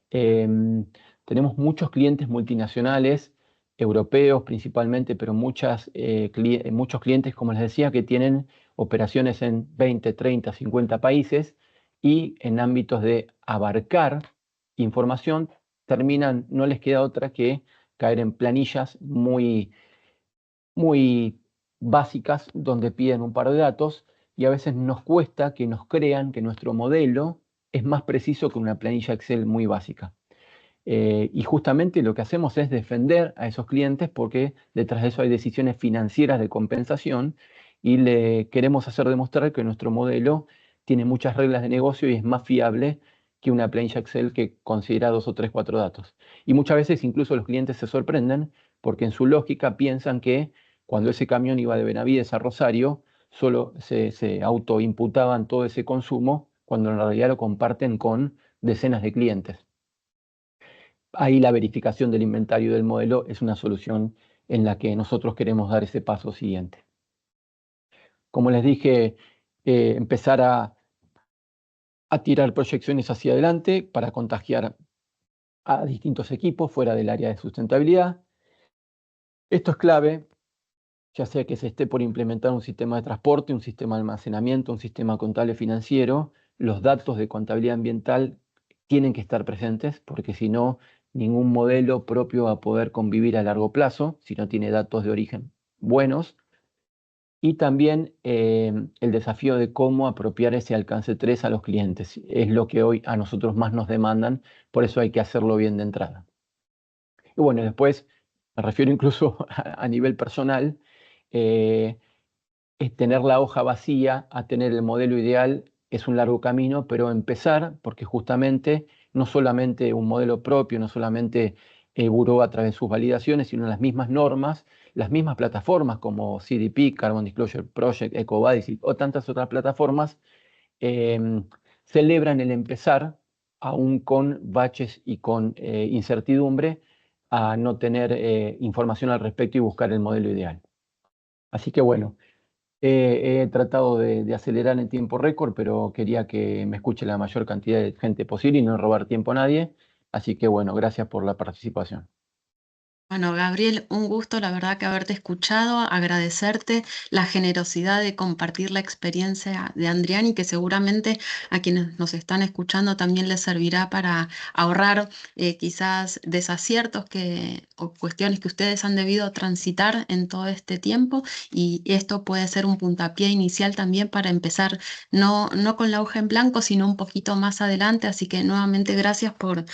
S4: Tenemos muchos clientes multinacionales, europeos principalmente, pero muchos clientes, como les decía, que tienen operaciones en 20, 30, 50 países y en ámbitos de abarcar información, no les queda otra que caer en planillas muy básicas donde piden un par de datos, y a veces nos cuesta que nos crean que nuestro modelo es más preciso que una planilla Excel muy básica. Y justamente lo que hacemos es defender a esos clientes porque detrás de eso hay decisiones financieras de compensación, y le queremos hacer demostrar que nuestro modelo tiene muchas reglas de negocio y es más fiable que una planilla Excel que considera 2 o 3, 4 datos. Y muchas veces incluso los clientes se sorprenden porque en su lógica piensan que cuando ese camión iba de Benavides a Rosario, solo se autoimputaban todo ese consumo, cuando en realidad lo comparten con decenas de clientes. Ahí la verificación del inventario del modelo es una solución en la que nosotros queremos dar ese paso siguiente. Como les dije, empezar a tirar proyecciones hacia adelante para contagiar a distintos equipos fuera del área de sustentabilidad. Esto es clave, ya sea que se esté por implementar un sistema de transporte, un sistema de almacenamiento, un sistema contable financiero. Los datos de contabilidad ambiental tienen que estar presentes, porque si no, ningún modelo propio va a poder convivir a largo plazo si no tiene datos de origen buenos. Y también el desafío de cómo apropiar ese alcance 3 a los clientes. Es lo que hoy a nosotros más nos demandan, por eso hay que hacerlo bien de entrada. Y bueno, después, me refiero incluso a nivel personal, es tener la hoja vacía a tener el modelo ideal es un largo camino, pero empezar, porque justamente no solamente un modelo propio, no solamente Buró a través de sus validaciones, sino las mismas normas, las mismas plataformas como CDP, Carbon Disclosure Project, EcoVadis o tantas otras plataformas, celebran el empezar, aún con baches y con incertidumbre, a no tener información al respecto y buscar el modelo ideal. Así que bueno, he tratado de acelerar en tiempo récord, pero quería que me escuche la mayor cantidad de gente posible y no robar tiempo a nadie. Así que bueno, gracias por la participación.
S2: Bueno, Gabriel, un gusto, la verdad, que haberte escuchado, agradecerte la generosidad de compartir la experiencia de Andrián, y que seguramente a quienes nos están escuchando también les servirá para ahorrar quizás desaciertos o cuestiones que ustedes han debido transitar en todo este tiempo, y esto puede ser un puntapié inicial también para empezar, no con la hoja en blanco, sino un poquito más adelante. Así que nuevamente gracias por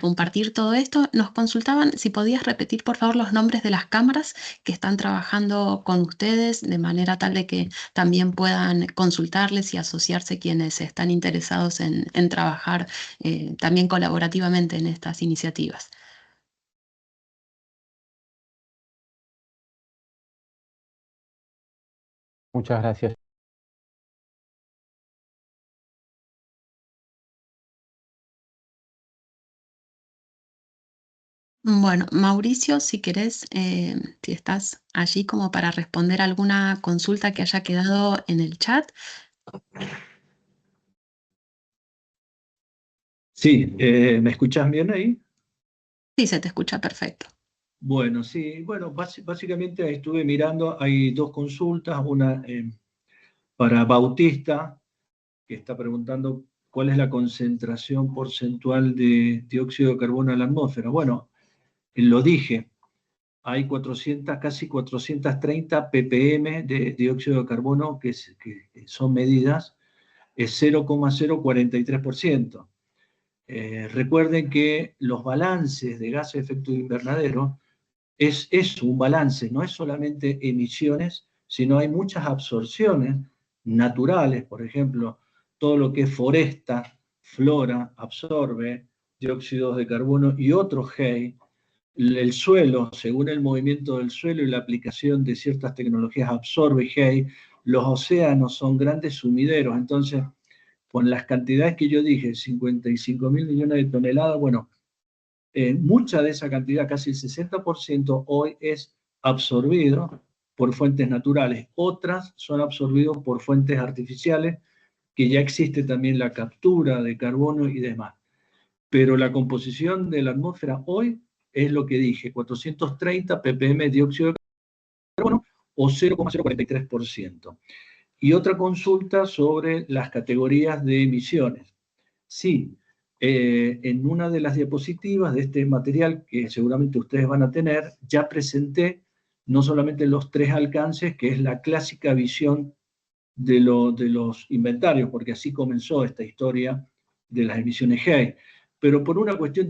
S2: compartir todo esto. Nos consultaban si podías repetir, por favor, los nombres de las cámaras que están trabajando con ustedes, de manera tal de que también puedan consultarles y asociarse quienes están interesados en trabajar también colaborativamente en estas iniciativas.
S4: Muchas gracias.
S2: Bueno, Mauricio, si querés, si estás allí como para responder alguna consulta que haya quedado en el chat.
S1: Sí, ¿me escuchás bien ahí?
S2: Sí, se te escucha perfecto.
S1: Bueno, sí, bueno, básicamente estuve mirando, hay 2 consultas, una para Bautista, que está preguntando cuál es la concentración porcentual de dióxido de carbono en la atmósfera. Bueno, lo dije, hay casi 430 ppm de dióxido de carbono que son medidas, es 0,043%. Recuerden que los balances de gases de efecto invernadero es un balance, no es solamente emisiones, sino hay muchas absorciones naturales, por ejemplo, todo lo que es foresta, flora, absorbe dióxidos de carbono y otros GEI. El suelo, según el movimiento del suelo y la aplicación de ciertas tecnologías, absorbe GEI. Los océanos son grandes sumideros, entonces, con las cantidades que yo dije, 55.000 millones de toneladas, bueno, mucha de esa cantidad, casi el 60%, hoy es absorbido por fuentes naturales. Otras son absorbidas por fuentes artificiales, que ya existe también la captura de carbono y demás. Pero la composición de la atmósfera hoy es lo que dije, 430 ppm de dióxido de carbono o 0,043%. Y otra consulta sobre las categorías de emisiones. Sí, en una de las diapositivas de este material que seguramente ustedes van a tener, ya presenté no solamente los 3 alcances, que es la clásica visión de los inventarios, porque así comenzó esta historia de las emisiones GEI, pero por una cuestión